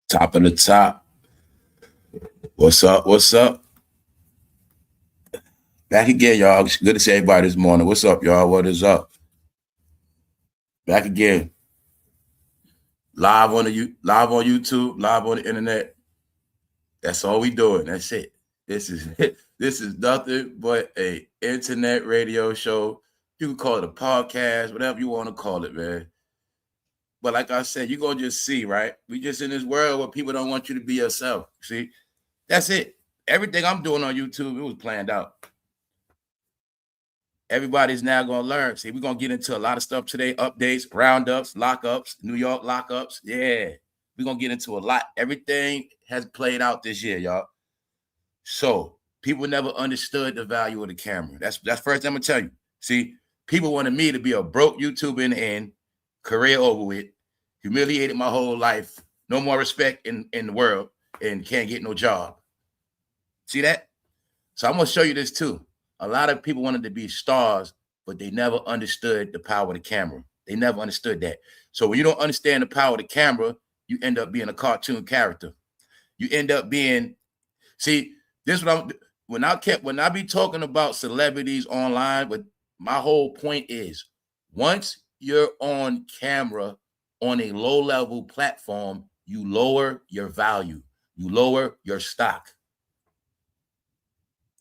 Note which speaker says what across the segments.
Speaker 1: Top of the top. What's up? What's up? Back again, y'all. Good to see everybody this morning. What's up, y'all? What is up? Back again. Live on YouTube, live on the internet. That's all we doing. That's it. This is nothing but a internet radio show. You can call it a podcast, whatever you want to call it, man. But like I said, you're going to just see, right? We just in this world where people don't want you to be yourself. See? That's it. Everything I'm doing on YouTube, it was planned out. Everybody's now going to learn. See, we're going to get into a lot of stuff today. Updates, roundups, lockups, New York lockups. Yeah, we're going to get into a lot. Everything has played out this year, y'all. So people never understood the value of the camera. That's first thing I'm going to tell you. See, people wanted me to be a broke YouTuber in the end, career over with, humiliated my whole life, no more respect in the world, and can't get no job. See that? So I'm going to show you this too. A lot of people wanted to be stars, but they never understood the power of the camera. They never understood that. So when you don't understand the power of the camera, you end up being a cartoon character. You end up being, see, this is what I'm, when I be talking about celebrities online, but my whole point is once you're on camera on a low-level platform, you lower your value. You lower your stock.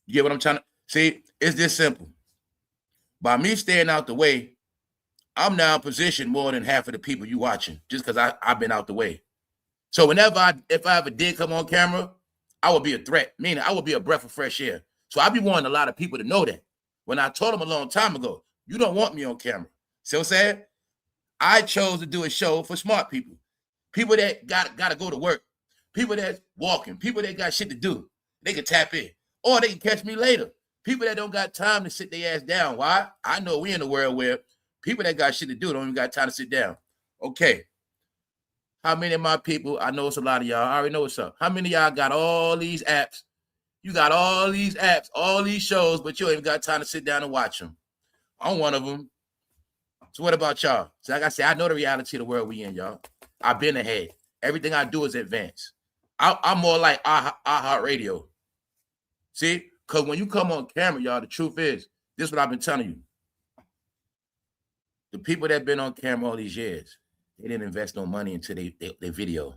Speaker 1: You get what I'm trying to see? It's this simple. By me staying out the way, I'm now in position more than half of the people you watching just because I've been out the way. So if I ever did come on camera, I would be a threat, meaning I would be a breath of fresh air. So I be wanting a lot of people to know that. When I told them a long time ago, you don't want me on camera. See what I'm saying? I chose to do a show for smart people. People that got to go to work. People that's walking. People that got shit to do. They can tap in. Or they can catch me later. People that don't got time to sit their ass down. Why? I know we in a world where people that got shit to do don't even got time to sit down. Okay. How many of my people, I know it's a lot of y'all, I already know what's up. How many of y'all got all these apps? You got all these apps, all these shows, but you ain't even got time to sit down and watch them. I'm one of them. So what about y'all? So like I said, I know the reality of the world we in, y'all. I've been ahead. Everything I do is advanced. I'm more like iHeartRadio. See? Because when you come on camera, y'all, the truth is, this is what I've been telling you. The people that have been on camera all these years, they didn't invest no money into their video.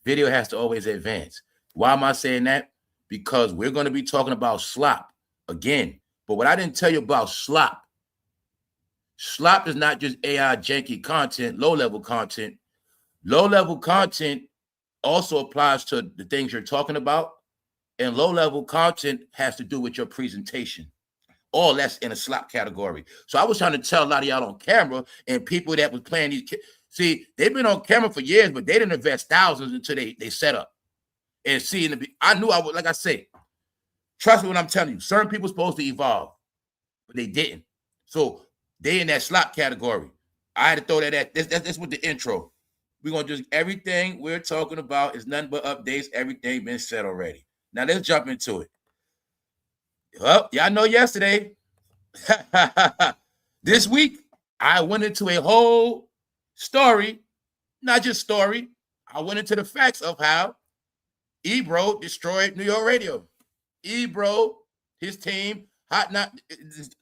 Speaker 1: Video has to always advance. Why am I saying that? Because we're going to be talking about slop again. But what I didn't tell you about slop is not just AI janky content, low-level content. Low-level content also applies to the things you're talking about. And low-level content has to do with your presentation. All that's in a slop category. So I was trying to tell a lot of y'all on camera and people that was playing these. See, they've been on camera for years, but they didn't invest thousands until they set up. And see, I knew I would, like I say, trust me when I'm telling you, certain people supposed to evolve, but they didn't. So they in that slop category. I had to throw that at. That's with the intro. We're going to just, everything we're talking about is nothing but updates. Everything been said already. Now let's jump into it. Well, y'all know yesterday, this week, I went into a whole story, not just story. I went into the facts of how EBRO destroyed New York radio. EBRO, his team,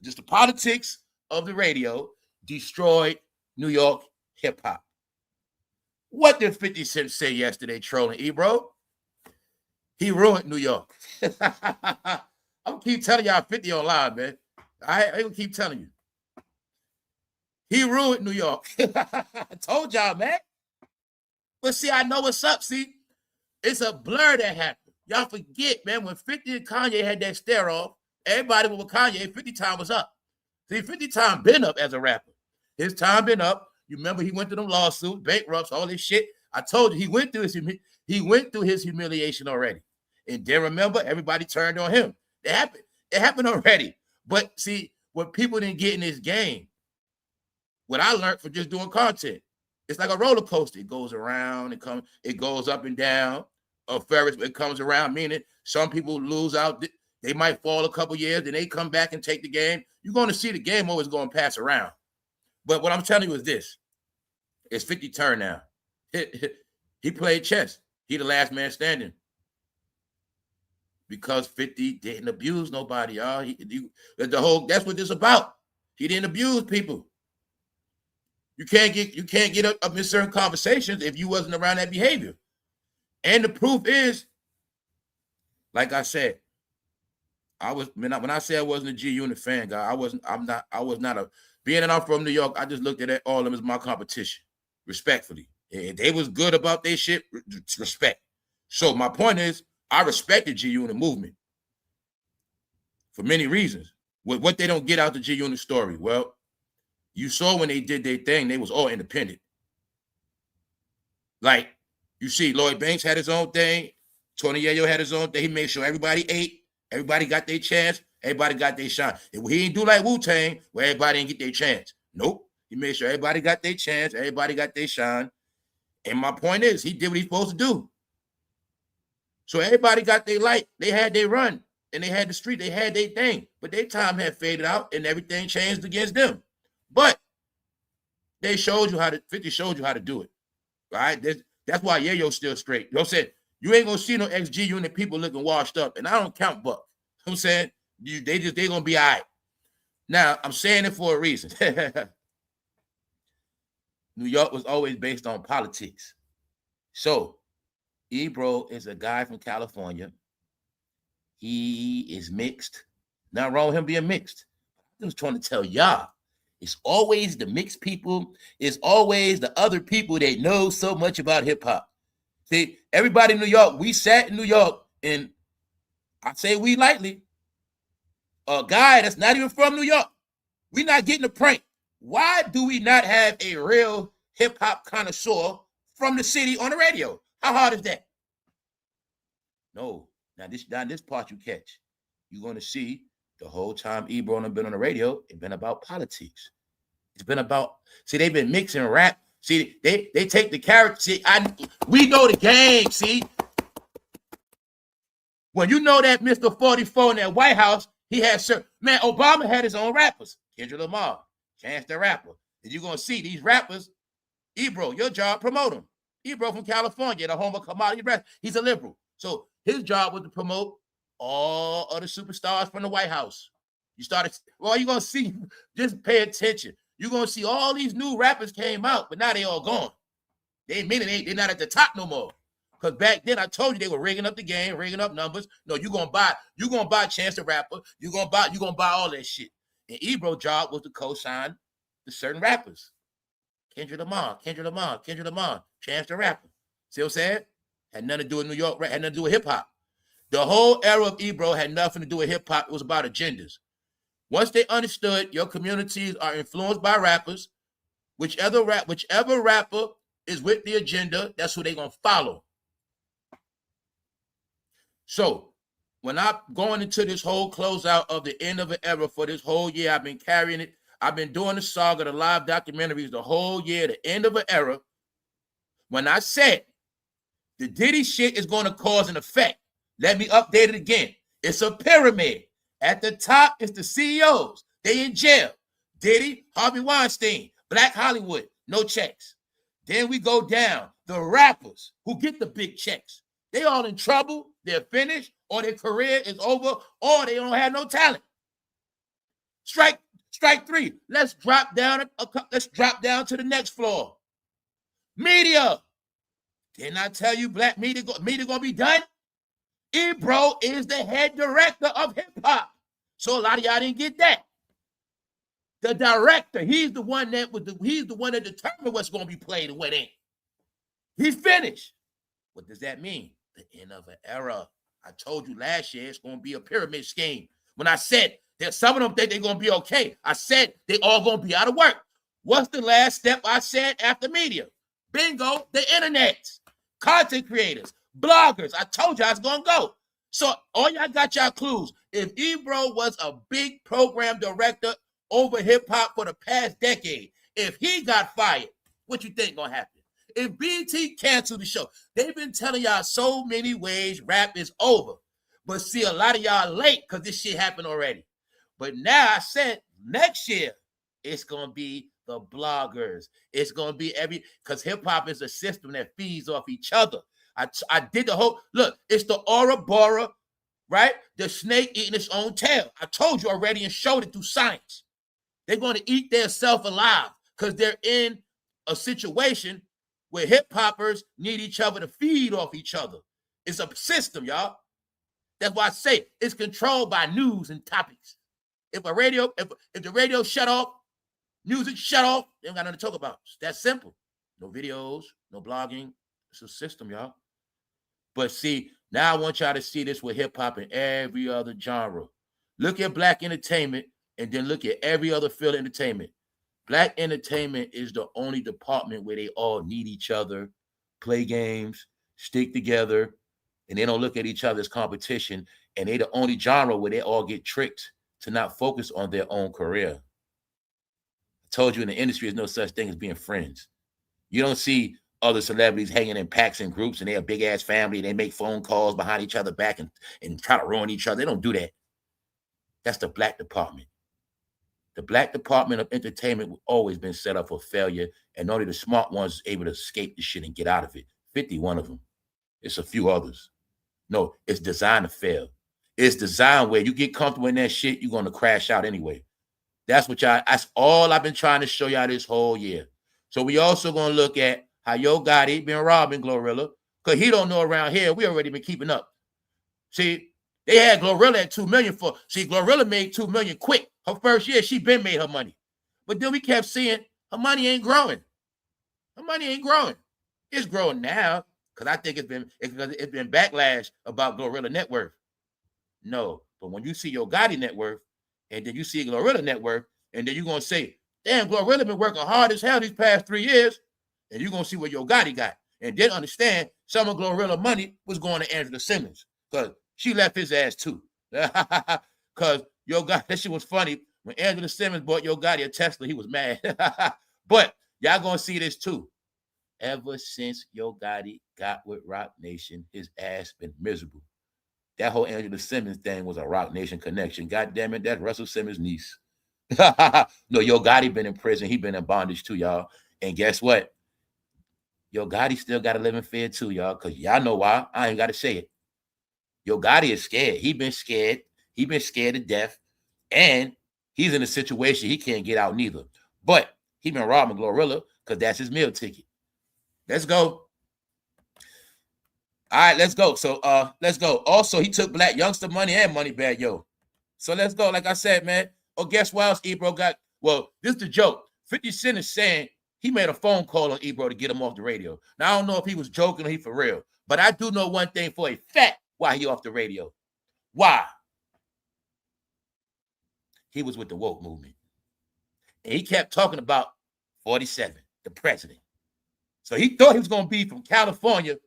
Speaker 1: just the politics of the radio, destroyed New York hip hop. What did 50 Cent say yesterday trolling EBRO? He ruined New York. I'm going to keep telling y'all 50 online, man. I going to keep telling you. He ruined New York. I told y'all, man. But see, I know what's up. See, it's a blur that happened. Y'all forget, man, when 50 and Kanye had that stare off, everybody was with Kanye, 50 time was up. See, 50 time been up as a rapper. His time been up. You remember he went through them lawsuits, bankrupts, all this shit. I told you he went through his humiliation already. And then remember, everybody turned on him. It happened already. But see, what people didn't get in this game, what I learned from just doing content, it's like a roller coaster. It goes around, it goes up and down. A Ferris, it comes around, meaning some people lose out. They might fall a couple years, then they come back and take the game. You're going to see the game always going to pass around. But what I'm telling you is this. It's 50 turn now. He He played chess. He the last man standing. Because 50 didn't abuse nobody, y'all. That's what this about. He didn't abuse people. You can't get up in certain conversations if you wasn't around that behavior. And the proof is, like I said, when I say I wasn't a G Unit fan, guy, I was not being that I'm from New York, I just looked at all of them as my competition, respectfully. And they was good about their shit, respect. So my point is, I respect the G Unit movement for many reasons. What they don't get out the G Unit story, well, you saw when they did their thing, they was all independent. Like, you see, Lloyd Banks had his own thing. Tony Yayo had his own thing. He made sure everybody ate. Everybody got their chance. Everybody got their shine. He didn't do like Wu-Tang, where everybody didn't get their chance. Nope. He made sure everybody got their chance. Everybody got their shine. And my point is, he did what he's supposed to do. So everybody got their light. They had their run. And they had the street. They had their thing. But their time had faded out, and everything changed against them. But they showed you 50 showed you how to do it. Right? That's why Yayo's still straight. You know what I'm saying? You ain't gonna see no XG Unit people looking washed up. And I don't count Buck. You know what I'm saying? They gonna be all right. Now, I'm saying it for a reason. New York was always based on politics. So, EBRO is a guy from California. He is mixed. Not wrong with him being mixed. I'm just trying to tell y'all, it's always the mixed people. It's always the other people that know so much about hip-hop. See, everybody in New York, we sat in New York, and I say we lightly, a guy that's not even from New York, we not getting a prank. Why do we not have a real hip-hop connoisseur from the city on the radio? How hard is that? No. Now this part you catch. You're going to see the whole time EBRO has been on the radio, it's been about politics. It's been about, see, they've been mixing rap. See, they take the character. See, we know the game, see. When you know that Mr. 44 in that White House, he had man, Obama had his own rappers. Kendrick Lamar, Chance the Rapper. And you're going to see these rappers, EBRO, your job, promote them. EBRO from California, the home of commodity rap. He's a liberal. So his job was to promote all other superstars from the White House. You're going to see, just pay attention. You're going to see all these new rappers came out, but now they all gone. They're not at the top no more. Because back then I told you they were rigging up the game, rigging up numbers. No, you're gonna buy Chance the Rapper, you're gonna buy all that shit. And EBRO's job was to co-sign the certain rappers. Kendrick Lamar, Chance the Rapper. See what I'm saying? Had nothing to do with New York, had nothing to do with hip-hop. The whole era of EBRO had nothing to do with hip-hop. It was about agendas. Once they understood your communities are influenced by rappers, whichever rapper is with the agenda, that's who they're going to follow. So when I'm going into this whole closeout of the end of an era for this whole year, I've been carrying it. I've been doing the saga, the live documentaries the whole year, the end of an era. When I said the Diddy shit is going to cause an effect, let me update it again. It's a pyramid. At the top is the CEOs. They in jail. Diddy, Harvey Weinstein, Black Hollywood, no checks. Then we go down. The rappers who get the big checks. They all in trouble. They're finished, or their career is over, or they don't have no talent. Strike three. Let's drop down to the next floor. Media. Didn't I tell you black media gonna be done? EBRO is the head director of hip-hop. So a lot of y'all didn't get that. The director, he's the one that determined what's going to be played and what ain't. He's finished. What does that mean? The end of an era. I told you last year it's going to be a pyramid scheme. When I said that some of them think they're going to be okay, I said they all going to be out of work. What's the last step I said after media? Bingo, the internet. Content creators. Bloggers, I told you I was going to go. So all y'all got y'all clues. If EBRO was a big program director over hip-hop for the past decade, if he got fired, what you think going to happen? If BT canceled the show, they've been telling y'all so many ways rap is over. But see, a lot of y'all late because this shit happened already. But now I said next year, it's going to be the bloggers. It's going to be because hip-hop is a system that feeds off each other. I did the whole, look, it's the Aura Bora, right? The snake eating its own tail. I told you already and showed it through science. They're going to eat their self alive because they're in a situation where hip-hoppers need each other to feed off each other. It's a system, y'all. That's why I say it's controlled by news and topics. If the radio shut off, music shut off, they don't got nothing to talk about. It's that simple. No videos, no blogging. It's a system, y'all. But see, now I want y'all to see this with hip-hop and every other genre. Look at black entertainment and then look at every other field of entertainment. Black entertainment is the only department where they all need each other, play games, stick together, and they don't look at each other as competition. And they the only genre where they all get tricked to not focus on their own career. I told you in the industry, there's no such thing as being friends. You don't see other celebrities hanging in packs and groups and they're a big-ass family. They make phone calls behind each other back and try to ruin each other. They don't do that. That's the black department. The black department of entertainment has always been set up for failure, and only the smart ones are able to escape the shit and get out of it. 51 of them. It's a few others. No, it's designed to fail. It's designed where you get comfortable in that shit, you're going to crash out anyway. That's all I've been trying to show y'all this whole year. So we also going to look at how Yo Gotti been robbing GLORILLA, because he don't know around here. We already been keeping up. See, they had GLORILLA at $2 million for. See, GLORILLA made $2 million quick. Her first year, she been made her money. But then we kept seeing her money ain't growing. Her money ain't growing. It's growing now because I think it's been backlash about GLORILLA net worth. No, but when you see Yo Gotti net worth, and then you see GLORILLA net worth, and then you're gonna say, damn, GLORILLA been working hard as hell these past 3 years, and you're gonna see what Yo Gotti got, and then understand some of GLORILLA money was going to Angela Simmons because she left his ass too. Because Yo Gotti, that shit was funny. When Angela Simmons bought Yo Gotti a Tesla, he was mad. But y'all gonna see this too. Ever since Yo Gotti got with Roc Nation, his ass been miserable. That whole Angela Simmons thing was a Roc Nation connection. God damn it, that's Russell Simmons' niece. No, Yo Gotti been in prison. He been in bondage too, y'all. And guess what? Yo Gotti still got to live in fear too, y'all, because y'all know why. I ain't got to say it. Yo Gotti is scared. He been scared. He been scared to death. And he's in a situation he can't get out neither. But he been robbing GLORILLA because that's his meal ticket. Let's go. All right, let's go. So let's go. Also, he took Black Youngster money and Money Bag Yo. So let's go. Like I said, man. Oh, guess what else EBRO got? Well, this is the joke. 50 Cent is saying he made a phone call on EBRO to get him off the radio. Now, I don't know if he was joking or he for real. But I do know one thing for a fact why he off the radio. Why? He was with the woke movement. And he kept talking about 47, the president. So he thought he was going to be from California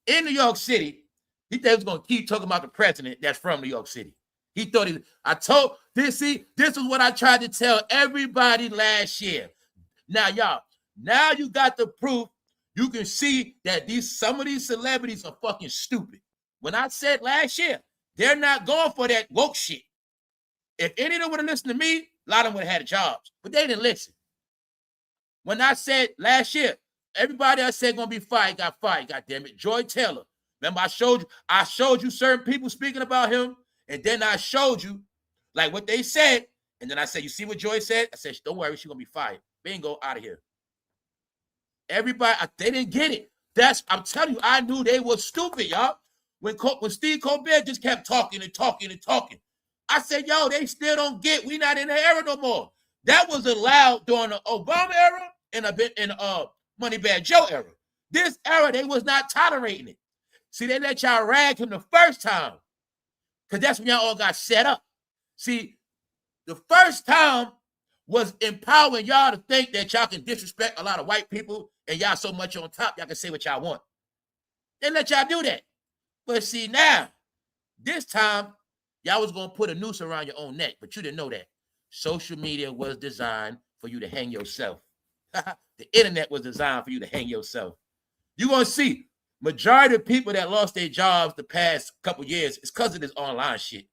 Speaker 1: in New York City. He thought he was going to keep talking about the president that's from New York City. He thought this is what I tried to tell everybody last year. Now, y'all, now you got the proof. You can see that some of these celebrities are fucking stupid. When I said last year, they're not going for that woke shit. If any of them would have listened to me, a lot of them would have had jobs. But they didn't listen. When I said last year, everybody I said gonna be fired, got fired, goddamn it. Joy Taylor. Remember, I showed you certain people speaking about him, and then I showed you like what they said, and then I said, you see what Joy said? I said, don't worry, she's gonna be fired. Bingo, out of here. Everybody, they didn't get it. I'm telling you, I knew they were stupid, y'all. When Steve Colbert just kept talking and talking and talking, I said, yo, they still don't get, we not in the era no more. That was allowed during the Obama era and a bit in Money Bag Joe era. This era, they was not tolerating it. See, they let y'all rag him the first time because that's when y'all all got set up. See, the first time was empowering y'all to think that y'all can disrespect a lot of white people and y'all so much on top, y'all can say what y'all want. They let y'all do that. But see, now, this time, y'all was going to put a noose around your own neck, but you didn't know that. Social media was designed for you to hang yourself. The internet was designed for you to hang yourself. You're going to see majority of people that lost their jobs the past couple years is because of this online shit.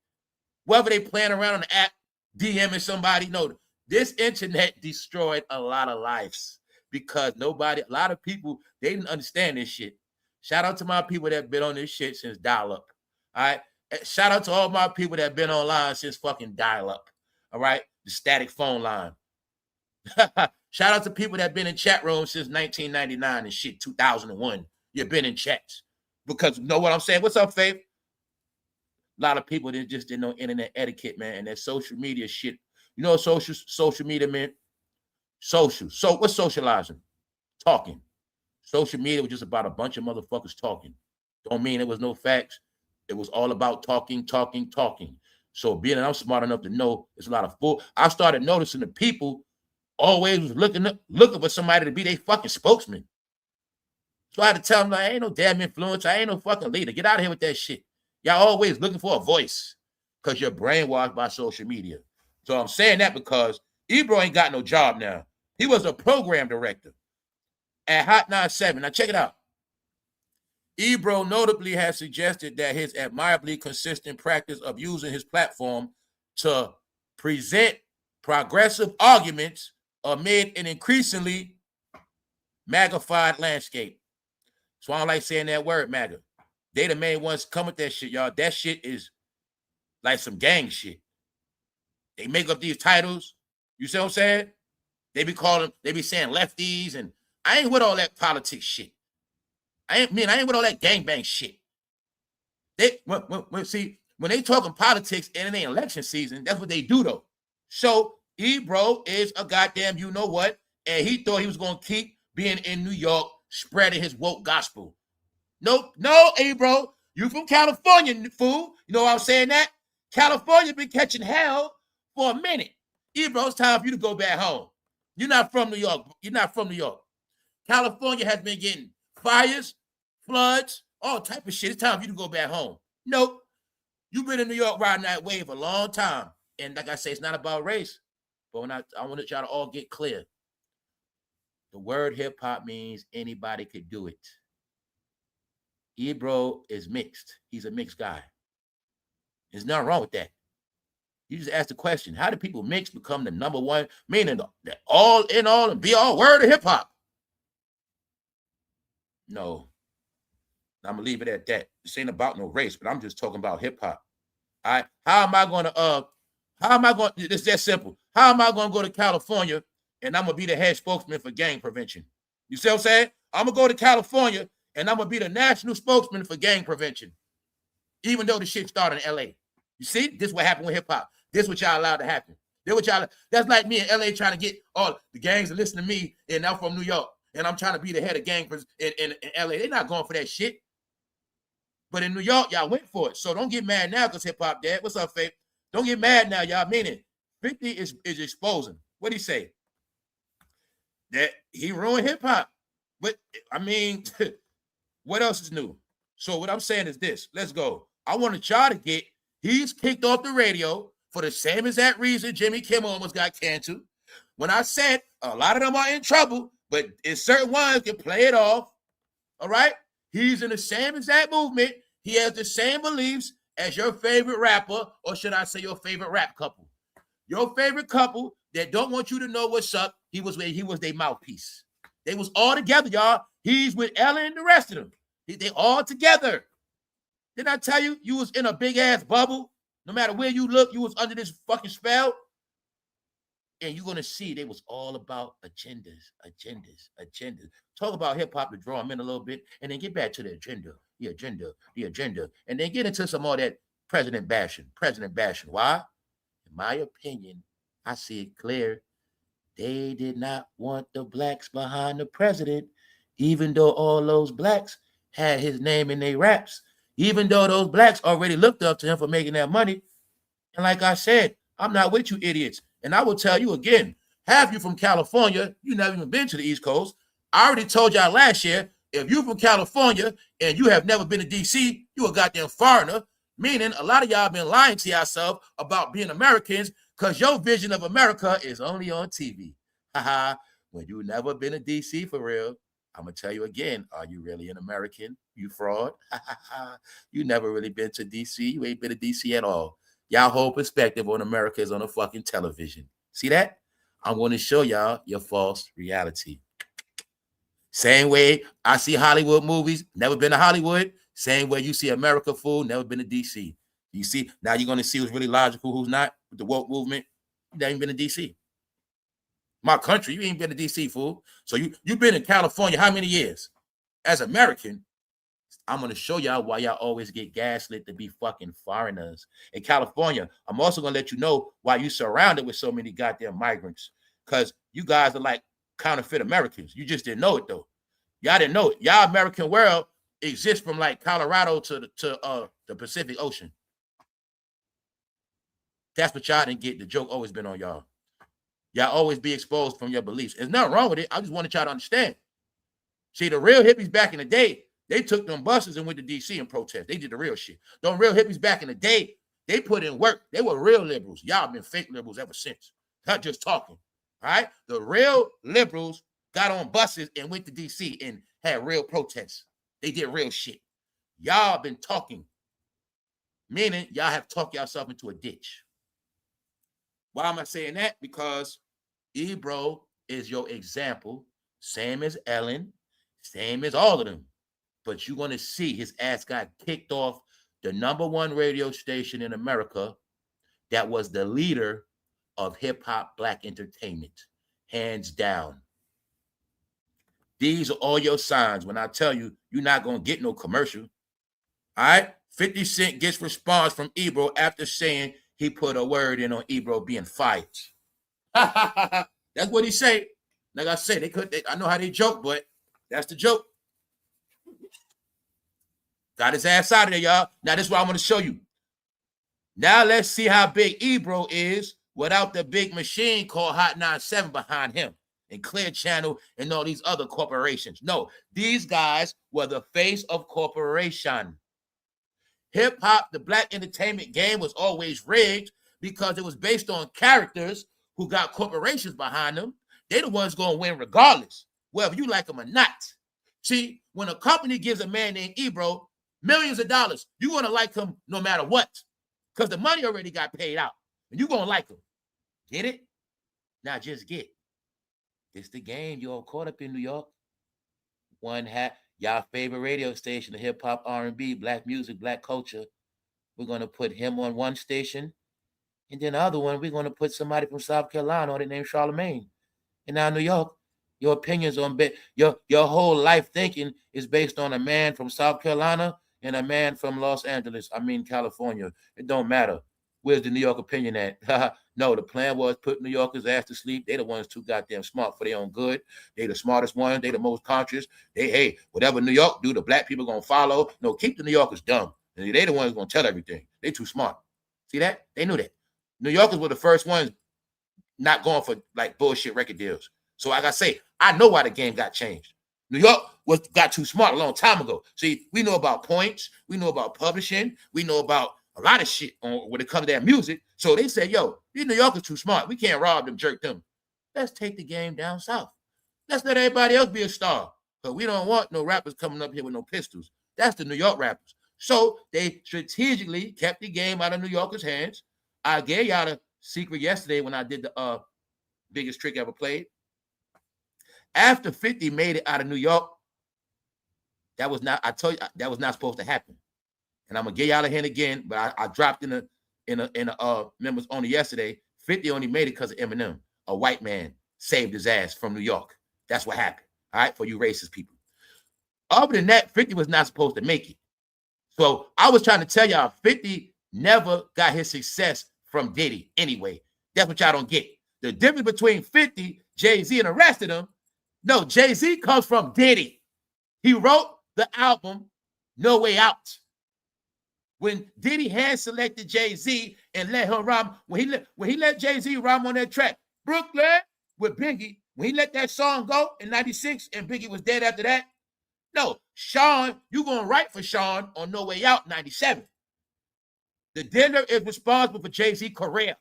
Speaker 1: Whether they playing around on the app, DMing somebody, no, This internet destroyed a lot of lives because a lot of people, they didn't understand this shit. Shout out to my people that been on this shit since dial-up. All right. Shout out to all my people that been online since fucking dial-up. All right. The static phone line. Shout out to people that been in chat rooms since 1999 and shit, 2001. You've been in chats. Because you know what I'm saying? What's up, Faith? A lot of people that just didn't know internet etiquette, man, and that social media shit. You know social media, man? Social. So what's socializing? Talking. Social media was just about a bunch of motherfuckers talking. Don't mean it was no facts. It was all about talking. So being that I'm smart enough to know it's a lot of fool. I started noticing the people always was looking for somebody to be their fucking spokesman. So I had to tell them, like, I ain't no damn influencer. I ain't no fucking leader. Get out of here with that shit. Y'all always looking for a voice because you're brainwashed by social media. So I'm saying that because EBRO ain't got no job now. He was a program director at Hot 97. Now check it out. EBRO notably has suggested that his admirably consistent practice of using his platform to present progressive arguments amid an increasingly magnified landscape. So I don't like saying that word, MAGA. They the main ones come with that shit, y'all. That shit is like some gang shit. They make up these titles. You see what I'm saying? They be saying lefties, and I ain't with all that politics shit. I ain't with all that gangbang shit. When they talking politics and it ain't election season, that's what they do though. So EBRO is a goddamn you know what, and he thought he was gonna keep being in New York spreading his woke gospel. No, EBRO, you from California, fool. You know why I'm saying that? California been catching hell for a minute. EBRO, it's time for you to go back home. You're not from New York. California has been getting fires, floods, all type of shit. It's time for you to go back home. Nope. You've been in New York riding that wave a long time. And like I say, it's not about race. But I want y'all to all get clear. The word hip-hop means anybody could do it. EBRO is mixed. He's a mixed guy. There's nothing wrong with that. You just ask the question, how do people mix become the number one, meaning that all in all and be all word of hip-hop? No. I'm going to leave it at that. This ain't about no race, but I'm just talking about hip-hop. All right? How am I going to, it's that simple. How am I going to go to California and I'm going to be the head spokesman for gang prevention? You see what I'm saying? I'm going to go to California and I'm going to be the national spokesman for gang prevention, even though the shit started in L.A. You see? This is what happened with hip-hop. This is what y'all allowed to happen. That's like me in L.A. trying to get all the gangs to listen to me, and I'm from New York, and I'm trying to be the head of gang in L.A. They're not going for that shit. But in New York, y'all went for it. So don't get mad now because hip-hop dead. What's up, Faith? Don't get mad now, y'all. Meaning, 50 is exposing. What'd he say? That he ruined hip-hop. But, I mean, what else is new? So what I'm saying is this. Let's go. I wanted y'all to get, he's kicked off the radio for the same exact reason Jimmy Kimmel almost got canceled. When I said a lot of them are in trouble, but in certain ones can play it off. All right? He's in the same exact movement. He has the same beliefs as your favorite rapper, or should I say your favorite rap couple. Your favorite couple that don't want you to know what's up, he was their mouthpiece. They was all together, y'all. He's with Ella and the rest of them. They all together. Didn't I tell you, you was in a big-ass bubble? No matter where you look, you was under this fucking spell. And you're going to see they was all about agendas. Talk about hip-hop to draw them in a little bit, and then get back to the agenda. And then get into some more of that president bashing. Why? In my opinion, I see it clear. They did not want the blacks behind the president, even though all those blacks had his name in their raps, even though those blacks already looked up to him for making that money. And like I said, I'm not with you idiots. And I will tell you again, half you from California, you never even been to the East Coast. I already told y'all last year, if you from California and you have never been to DC, you a goddamn foreigner. Meaning a lot of y'all been lying to yourself about being Americans because your vision of America is only on TV. Haha, when you never been to DC for real, I'm going to tell you again, are you really an American? You fraud? You never really been to DC. You ain't been to DC at all. Y'all whole perspective on America is on a fucking television. See that? I'm going to show y'all your false reality. Same way I see Hollywood movies, never been to Hollywood. Same way you see America food, never been to DC. You see, now you're going to see who's really logical, who's not with the woke movement. You never been to DC. My country, you ain't been to DC, fool. So you've been in California how many years? As American, I'm going to show y'all why y'all always get gaslit to be fucking foreigners. In California, I'm also going to let you know why you surrounded with so many goddamn migrants. Because you guys are like counterfeit Americans. You just didn't know it, though. Y'all didn't know it. Y'all American world exists from like Colorado to the Pacific Ocean. That's what y'all didn't get. The joke always been on y'all. Y'all always be exposed from your beliefs. There's nothing wrong with it. I just wanted y'all to understand. See, the real hippies back in the day, they took them buses and went to D.C. and protest. They did the real shit. Them real hippies back in the day, they put in work. They were real liberals. Y'all been fake liberals ever since. Not just talking. All right? The real liberals got on buses and went to D.C. and had real protests. They did real shit. Y'all been talking. Meaning y'all have talked yourself into a ditch. Why am I saying that? Because EBRO is your example. Same as Ellen. Same as all of them. But you're going to see his ass got kicked off the #1 radio station in America that was the leader of hip-hop black entertainment. Hands down. These are all your signs when I tell you you're not going to get no commercial. All right? 50 Cent gets response from EBRO after saying he put a word in on EBRO being fired. That's what he said. Like I said, I know how they joke, but that's the joke. Got his ass out of there, y'all. Now, this is what I want to show you. Now, let's see how big EBRO is without the big machine called Hot 97 behind him and Clear Channel and all these other corporations. No, these guys were the face of corporation. Hip-hop, the black entertainment game, was always rigged because it was based on characters who got corporations behind them. They're the ones going to win regardless, whether you like them or not. See, when a company gives a man named EBRO millions of dollars, you're going to like him no matter what because the money already got paid out, and you're going to like him. Get it? Now just get. It's the game. You're all caught up in New York. One hat. Y'all favorite radio station, the hip-hop, R&B, black music, black culture. We're going to put him on one station. And then the other one, we're going to put somebody from South Carolina on it named Charlemagne. And now New York, your opinions on your whole life thinking is based on a man from South Carolina and a man from California. It don't matter. Where's the New York opinion at? No, the plan was put New Yorkers' ass to sleep. They the ones too goddamn smart for their own good. They the smartest ones. They the most conscious. Hey, whatever New York do, the black people going to follow. No, keep the New Yorkers dumb. And they the ones going to tell everything. They too smart. See that? They knew that. New Yorkers were the first ones not going for like bullshit record deals. So like I say, I know why the game got changed. New York got too smart a long time ago. See, we know about points. We know about publishing. We know about a lot of shit when it comes to that music. So they said, yo, these New Yorkers too smart. We can't rob them, jerk them. Let's take the game down south. Let's let everybody else be a star. But we don't want no rappers coming up here with no pistols. That's the New York rappers. So they strategically kept the game out of New Yorkers' hands. I gave y'all the secret yesterday when I did the biggest trick ever played. After 50 made it out of New York, that was not supposed to happen. And I'm gonna get y'all a hint again, but I dropped in a members only yesterday. 50 only made it because of Eminem. A white man saved his ass from New York. That's what happened. All right, for you racist people. Other than that, 50 was not supposed to make it. So I was trying to tell y'all, 50 never got his success from Diddy anyway. That's what y'all don't get. The difference between 50, Jay-Z, and the rest of them, no, Jay-Z comes from Diddy. He wrote the album No Way Out. When Diddy hand selected Jay-Z and let him rhyme, when he let Jay-Z rhyme on that track, Brooklyn with Biggie, when he let that song go in 96 and Biggie was dead after that, no, Sean, you going to write for Sean on No Way Out 97. The dinner is responsible for Jay-Z career.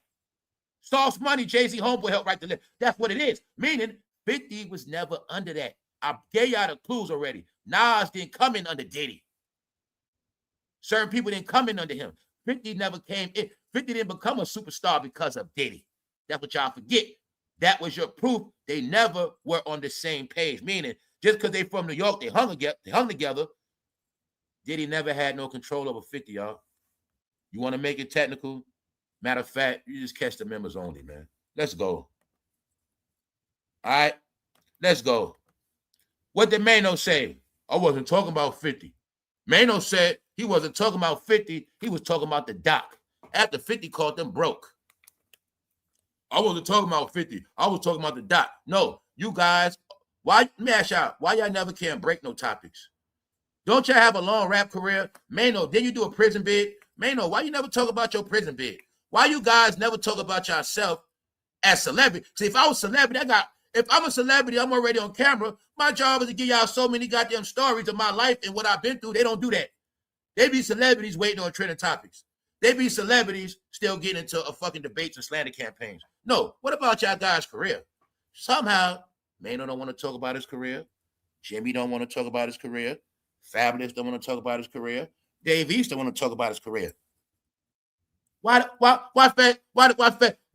Speaker 1: Sauce Money, Jay-Z homeboy helped write the list. That's what it is. Meaning 50 was never under that. I gave y'all the clues already. Nas didn't come in under Diddy. Certain people didn't come in under him. 50 never came in. 50 didn't become a superstar because of Diddy. That's what y'all forget. that was your proof they never were on the same page. Meaning, just because they from New York, they hung together. Diddy never had no control over 50, y'all. You want to make it technical? Matter of fact, you just catch the members only, man. Let's go. All right, let's go. What did Mano say? I wasn't talking about 50. Mano said he wasn't talking about 50. He was talking about the doc. After 50 called them broke. I wasn't talking about 50. I was talking about the doc. No, you guys, why? Let me ask y'all, why y'all never can break no topics? Don't y'all have a long rap career? Mano, did you do a prison bid? Mano, why you never talk about your prison bid? Why you guys never talk about yourself as celebrity? See, if I was celebrity, if I'm a celebrity, I'm already on camera. My job is to give y'all so many goddamn stories of my life and what I've been through. They don't do that. They be celebrities waiting on trending topics. They be celebrities still getting into a fucking debates and slander campaigns. No, what about y'all guys' career? Somehow, Mano don't want to talk about his career. Jimmy don't want to talk about his career. Fabulous don't want to talk about his career. Dave East don't want to talk about his career. Why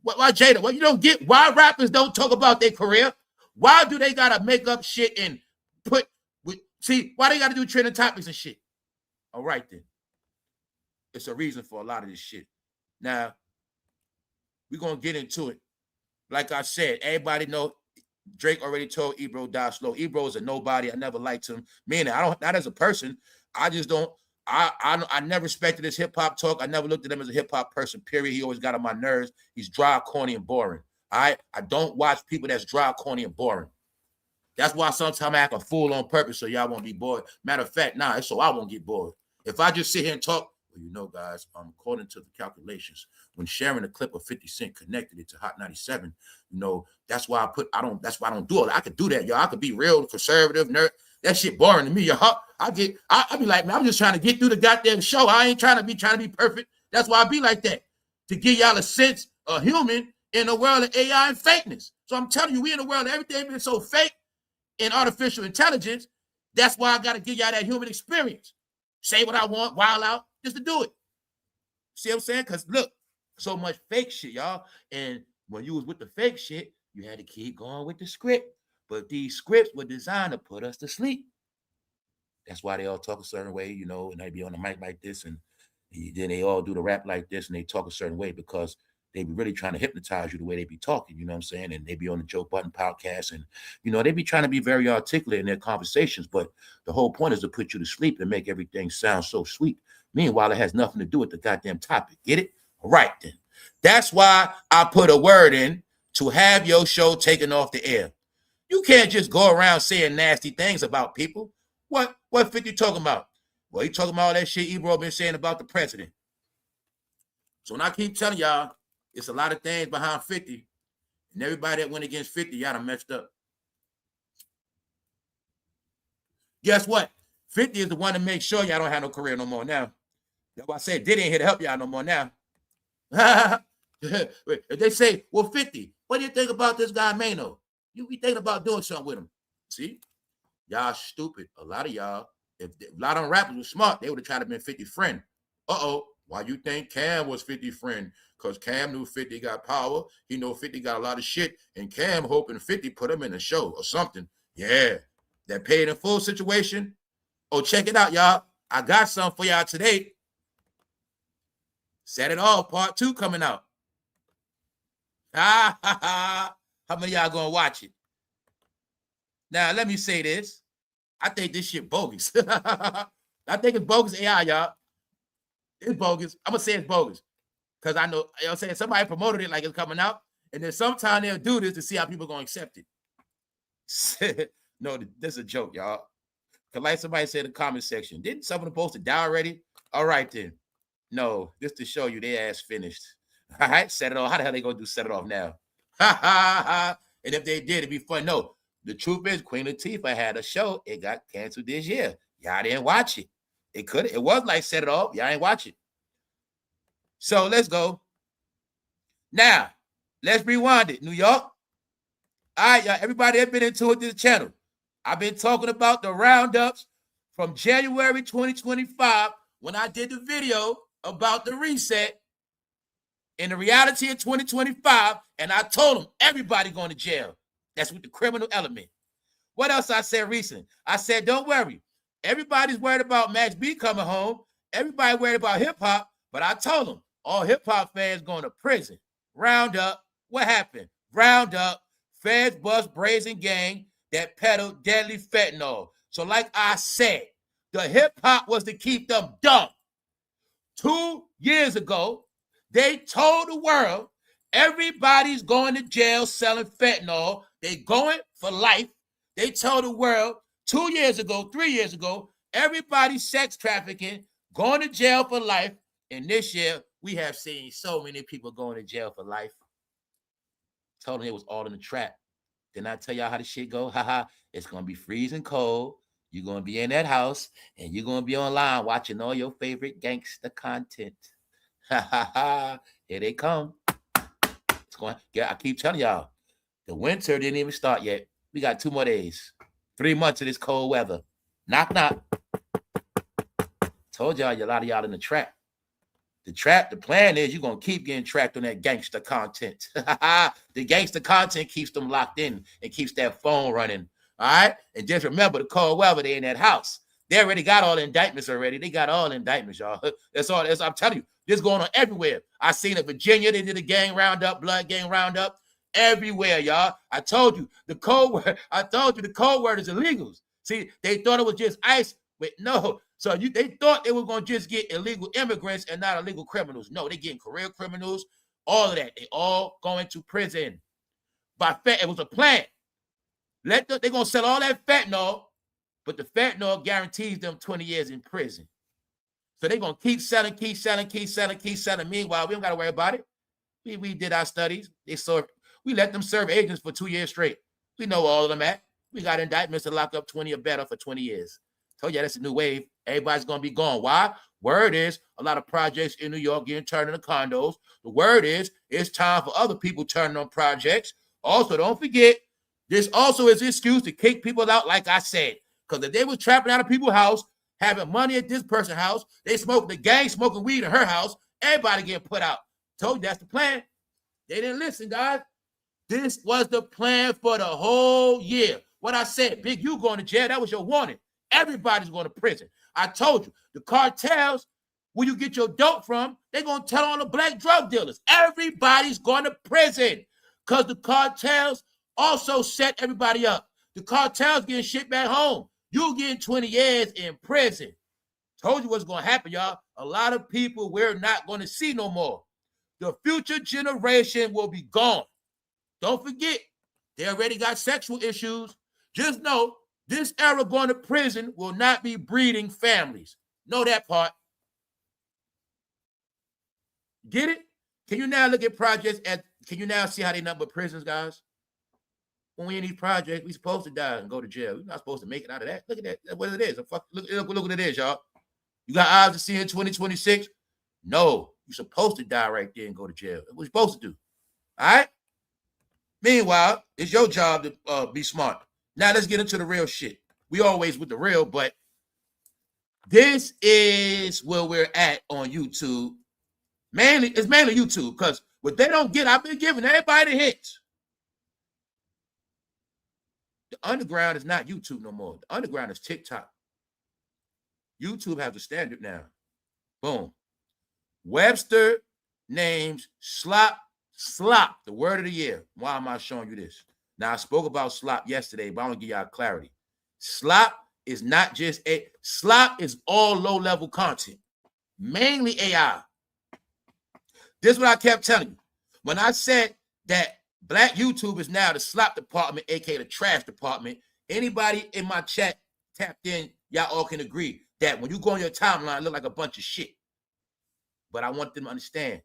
Speaker 1: Jada? Well, you don't get why rappers don't talk about their career. Why do they gotta make up shit and why they gotta do trending topics and shit? All right then. It's a reason for a lot of this shit. Now, we're gonna get into it. Like I said, everybody know Drake already told EBRO die slow. EBRO is a nobody. I never liked him. Meaning, I don't, not as a person. I just don't. I never respected his hip hop talk. I never looked at him as a hip hop person. Period. He always got on my nerves. He's dry, corny, and boring. I don't watch people that's dry, corny, and boring. That's why sometimes I act a fool on purpose so y'all won't be bored. Matter of fact, it's so I won't get bored. If I just sit here and talk, well, you know, guys, according to the calculations, when sharing a clip of 50 Cent connected it to Hot 97, you know, that's why I don't do it. I could do that, y'all. I could be real conservative, nerd. That shit boring to me, y'all. I be like, man, I'm just trying to get through the goddamn show. I ain't trying to be perfect. That's why I be like that. To give y'all a sense of human in a world of AI and fakeness. So I'm telling you, we in a world of everything being so fake and artificial intelligence. That's why I got to give y'all that human experience. Say what I want, wild out, just to do it. See what I'm saying? Because look, so much fake shit, y'all. And when you was with the fake shit, you had to keep going with the script. But these scripts were designed to put us to sleep. That's why they all talk a certain way, you know, and they be on the mic like this, and then they all do the rap like this, and they talk a certain way because they be really trying to hypnotize you the way they be talking, you know what I'm saying? And they be on the Joe Budden podcast, and, you know, they be trying to be very articulate in their conversations, but the whole point is to put you to sleep and make everything sound so sweet. Meanwhile, it has nothing to do with the goddamn topic. Get it? All right, then. That's why I put a word in to have your show taken off the air. You can't just go around saying nasty things about people. What 50 talking about? Well, he talking about all that shit EBRO been saying about the president. So when I keep telling y'all, it's a lot of things behind 50, and everybody that went against 50, y'all done messed up. Guess what? 50 is the one to make sure y'all don't have no career no more now. That's why I said Diddy ain't here to help y'all no more now. If they say, well, 50, what do you think about this guy Mano? You be thinking about doing something with him. See? Y'all stupid. A lot of y'all, if a lot of rappers were smart, they would have tried to be 50 friend. Uh-oh. Why you think Cam was 50 friend? Because Cam knew 50 got power. He know 50 got a lot of shit. And Cam hoping 50 put him in a show or something. Yeah. That paid in full situation. Oh, check it out, y'all. I got something for y'all today. Set it off. Part 2 coming out. How many of y'all gonna watch it? Now, let me say this. I think this shit bogus. I think it's bogus AI, y'all. It's bogus. I'm going to say it's bogus. Because I know, you know what I'm saying, somebody promoted it like it's coming out. And then sometime they'll do this to see how people are going to accept it. No, this is a joke, y'all. Because like somebody said in the comment section, didn't someone supposed to die already? All right, then. No, this to show you their ass finished. All right, set it off. How the hell they going to do set it off now? And if they did, it'd be fun. No. The truth is, Queen Latifah had a show. It got canceled this year. Y'all didn't watch it. It was like set it off. Y'all ain't watch it. So let's go. Now, let's rewind it. New York. All right, y'all. Everybody that's been into it, this channel. I've been talking about the roundups from January 2025 when I did the video about the reset. in the reality of 2025, and I told them everybody going to jail. That's with the criminal element. What else I said recently? I said, don't worry. Everybody's worried about Max B coming home. Everybody worried about hip-hop, but I told them all hip-hop fans going to prison. Round up. What happened? Round up. Feds bust brazen gang that peddled deadly fentanyl. So like I said, the hip-hop was to keep them dumb. 2 years ago, they told the world everybody's going to jail selling fentanyl. They going for life. They told the world 2 years ago, 3 years ago, everybody's sex trafficking, going to jail for life. And this year, we have seen so many people going to jail for life. Told them it was all in the trap. Didn't I tell y'all how the shit go? Haha, it's going to be freezing cold. You're going to be in that house, and you're going to be online watching all your favorite gangster content. Ha, ha, ha. Here they come. It's going. I keep telling y'all, the winter didn't even start yet. We got 2 more days. 3 months of this cold weather. Knock, knock. Told y'all, a lot of y'all in the trap. The plan is you're going to keep getting tracked on that gangster content. The gangster content keeps them locked in and keeps that phone running. All right? And just remember, the cold weather, they in that house. They already got all the indictments already. They got all the indictments, y'all. That's all. I'm telling you, this going on everywhere. I seen it in Virginia. They did a gang roundup, blood gang roundup. Everywhere, y'all. I told you, the code word is illegals. See, they thought it was just ICE, but no. So they thought they were going to just get illegal immigrants and not illegal criminals. No, they're getting career criminals, all of that. They all going to prison. It was a plan. They're going to sell all that fentanyl, but the fentanyl guarantees them 20 years in prison. So they're going to keep selling. Meanwhile, we don't got to worry about it. We did our studies. We let them serve agents for 2 years straight. We know all of them at. We got indictments to lock up 20 or better for 20 years. Told you that's a new wave. Everybody's going to be gone. Why? Word is a lot of projects in New York getting turned into condos. The word is it's time for other people turning on projects. Also, don't forget, this also is an excuse to kick people out, like I said. Because if they was trapping out of people's house, having money at this person's house, the gang smoking weed in her house, everybody getting put out. Told you that's the plan. They didn't listen, guys. This was the plan for the whole year. What I said, Big U going to jail, that was your warning. Everybody's going to prison. I told you, the cartels, where you get your dope from, they're going to tell all the black drug dealers. Everybody's going to prison because the cartels also set everybody up. The cartels getting shit back home. You getting 20 years in prison. Told you what's going to happen, y'all. A lot of people we're not going to see no more. The future generation will be gone. Don't forget, they already got sexual issues. Just know, this era going to prison will not be breeding families. Know that part. Get it? Can you now look at projects can you now see how they number prisons, guys? When we in these projects, we supposed to die and go to jail. We're not supposed to make it out of that. Look at that. That's what it is. Look what it is, y'all. You got eyes to see in 2026? No. You're supposed to die right there and go to jail. That's what you're supposed to do. All right? Meanwhile, it's your job to be smart. Now let's get into the real shit. We always with the real, but this is where we're at on YouTube. It's mainly YouTube, because what they don't get, I've been giving everybody the hits. The underground is not YouTube no more. The underground is TikTok. YouTube has a standard now. Boom. Webster names slop, the word of the year. Why am I showing you this? Now, I spoke about slop yesterday, but I'm going to give y'all clarity. Slop is not just slop is all low-level content, mainly AI. This is what I kept telling you. When I said that black YouTube is now the slop department, aka the trash department, anybody in my chat tapped in, y'all all can agree that when you go on your timeline, it look like a bunch of shit. But I want them to understand,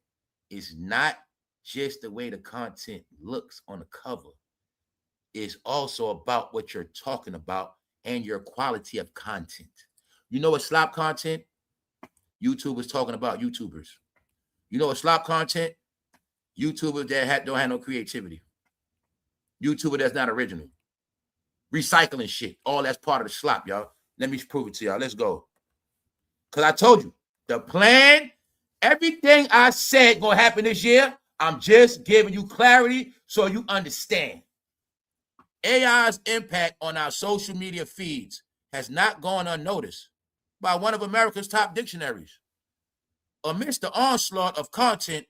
Speaker 1: it's not just the way the content looks on the cover. It's also about what you're talking about and your quality of content. You know what slop content? YouTube is talking about YouTubers. You know what slop content? YouTubers that don't have no creativity. YouTuber that's not original. Recycling shit. All that's part of the slop, y'all. Let me prove it to y'all. Let's go. Because I told you, the plan, Everything I said gonna happen this year, I'm just giving you clarity so you understand. AI's impact on our social media feeds has not gone unnoticed by one of America's top dictionaries. Amidst the onslaught of content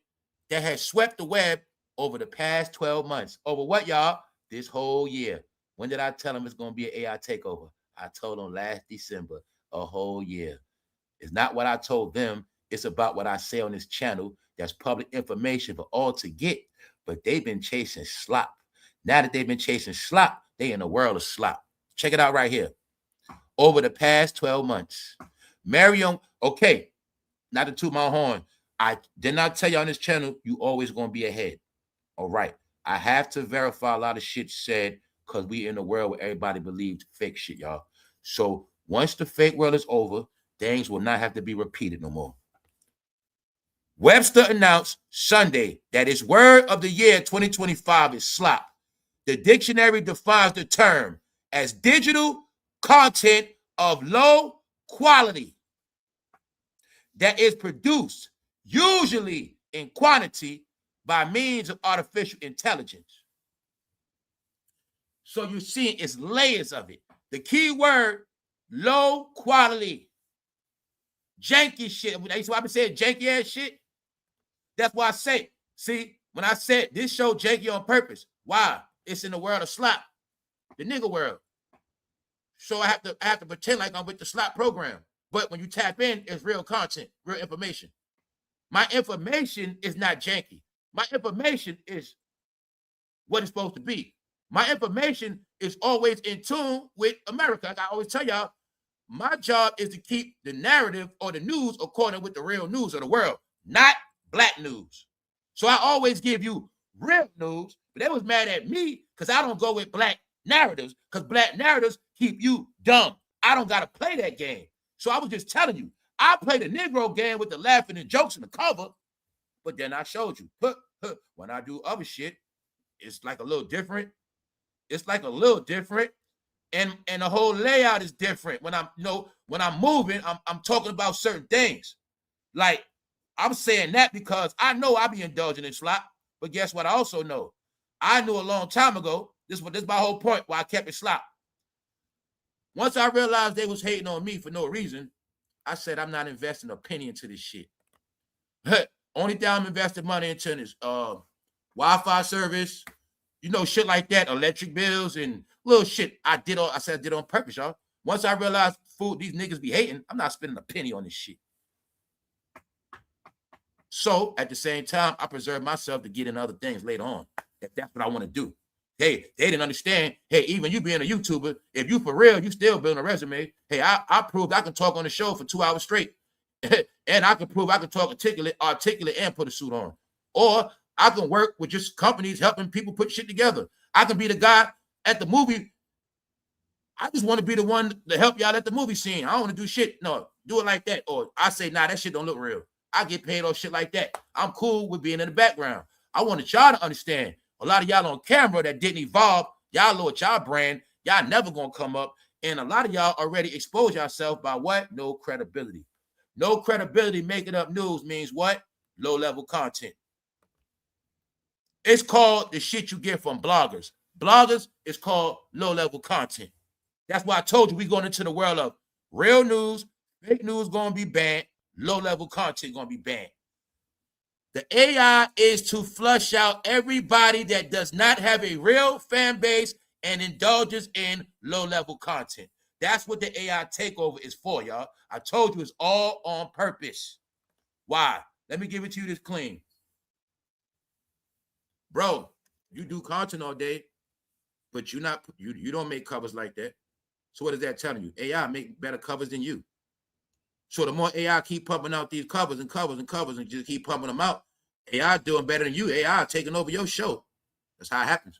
Speaker 1: that has swept the web over the past 12 months. Over what, y'all? This whole year. When did I tell them it's going to be an AI takeover? I told them last December, a whole year. It's not what I told them. It's about what I say on this channel. That's public information for all to get. But they've been chasing slop. Now that they've been chasing slop, they in a world of slop. Check it out right here. Over the past 12 months, Mariam, okay, not to toot my horn, I did not tell you on this channel, you always going to be ahead. All right. I have to verify a lot of shit said because we in a world where everybody believed fake shit, y'all. So once the fake world is over, things will not have to be repeated no more. Webster announced Sunday that its word of the year 2025 is slop. The dictionary defines the term as digital content of low quality that is produced usually in quantity by means of artificial intelligence. So you see it's layers of it. The key word, low quality. Janky shit. That's why I've been saying janky ass shit. That's why I say, see, when I said this show janky on purpose, why? It's in the world of slop, the nigga world. So I have to pretend like I'm with the slop program. But when you tap in, it's real content, real information. My information is not janky. My information is what it's supposed to be. My information is always in tune with America. Like I always tell y'all, my job is to keep the narrative or the news according with the real news of the world, not black news. So I always give you real news, but they was mad at me because I don't go with black narratives because black narratives keep you dumb. I don't got to play that game. So I was just telling you, I play the Negro game with the laughing and jokes in the cover, but then I showed you, when I do other shit, it's like a little different. It's like a little different. And the whole layout is different. When I'm moving, I'm talking about certain things. Like I'm saying that because I know I be indulging in slop, but guess what? I also know I knew a long time ago. This is my whole point why I kept it slop. Once I realized they was hating on me for no reason, I said I'm not investing a penny into this shit. Only thing I'm investing money into is Wi-Fi service, shit like that, electric bills and little shit. I did on purpose, y'all. Once I realized these niggas be hating, I'm not spending a penny on this shit. So at the same time, I preserve myself to get in other things later on. If that's what I want to do. Hey, they didn't understand. Hey, even you being a YouTuber, if you for real, you still building a resume. Hey, I proved I can talk on the show for 2 hours straight. And I can prove I can talk articulate and put a suit on. Or I can work with just companies helping people put shit together. I can be the guy at the movie. I just want to be the one to help y'all at the movie scene. I don't want to do shit. No, do it like that. Or I say, nah, that shit don't look real. I get paid on shit like that. I'm cool with being in the background. I wanted y'all to understand. A lot of y'all on camera that didn't evolve, y'all lowered y'all brand. Y'all never gonna come up. And a lot of y'all already exposed yourself by what? No credibility. No credibility making up news means what? Low-level content. It's called the shit you get from bloggers. Bloggers is called low-level content. That's why I told you we going into the world of real news, fake news gonna be banned, low-level content gonna be banned. The AI is to flush out everybody that does not have a real fan base and indulges in low-level content. That's what the AI takeover is for, y'all. I told you it's all on purpose. Why? Let me give it to you this clean. Bro, you do content all day, but you don't make covers like that. So what is that telling you? AI make better covers than you. So the more AI keep pumping out these covers and just keep pumping them out, AI doing better than you. AI taking over your show. That's how it happens.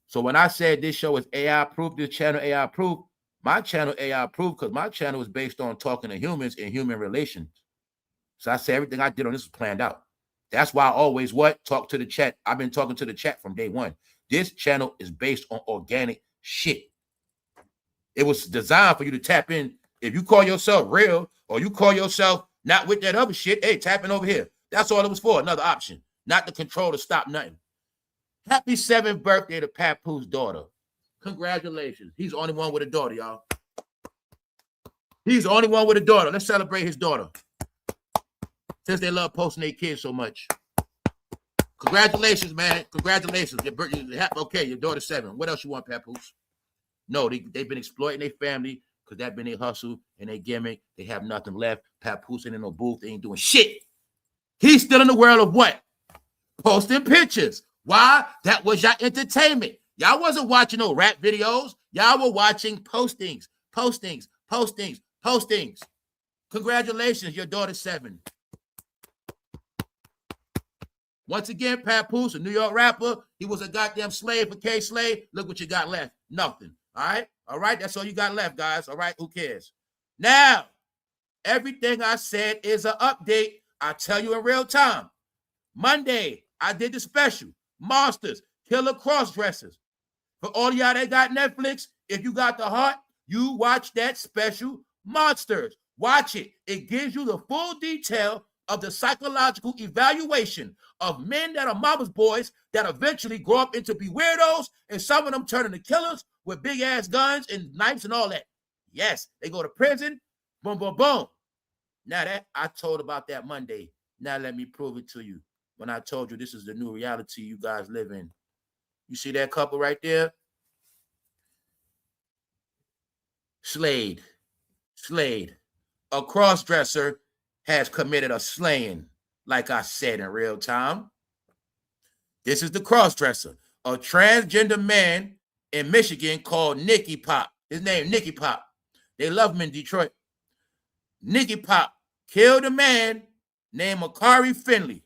Speaker 1: So when I said this show is AI proof, this channel AI proof, my channel AI proof because my channel is based on talking to humans and human relations. So I say everything I did on this was planned out. That's why I always talk to the chat. I've been talking to the chat from day one. This channel is based on organic shit. It was designed for you to tap in. If you call yourself real or you call yourself Not with that other shit. Hey, tapping over here. That's all it was for. Another option. Not the control to stop nothing. Happy 7th birthday to Papoose' daughter. Congratulations. He's the only one with a daughter, y'all. He's the only one with a daughter. Let's celebrate his daughter. Since they love posting their kids so much. Congratulations, man. Congratulations. Okay, your daughter's 7. What else you want, Papoose? No, they've been exploiting their family because that's been their hustle and their gimmick. They have nothing left. Papoose ain't in no booth. They ain't doing shit. He's still in the world of what? Posting pictures. Why? That was your entertainment. Y'all wasn't watching no rap videos. Y'all were watching postings. Congratulations, your daughter's 7. Once again, Papoose, a New York rapper, he was a goddamn slave for K-Slave. Look what you got left. Nothing. All right? That's all you got left, guys. All right? Who cares? Now, everything I said is an update. I tell you in real time. Monday, I did the special. Monsters, Killer Crossdressers. For all y'all that got Netflix, if you got the heart, you watch that special, Monsters. Watch it. It gives you the full detail of the psychological evaluation of men that are mama's boys that eventually grow up into be weirdos, and some of them turn into killers with big ass guns and knives and all that. Yes, they go to prison. Boom, boom, boom. Now that I told about that Monday. Now let me prove it to you. When I told you this is the new reality you guys live in. You see that couple right there? Slade. A crossdresser has committed a slaying, like I said in real time. This is the crossdresser, a transgender man in Michigan called Nicky Pop. His name Nicky Pop. They love him in Detroit. Nicky Pop killed a man named Akari Finley.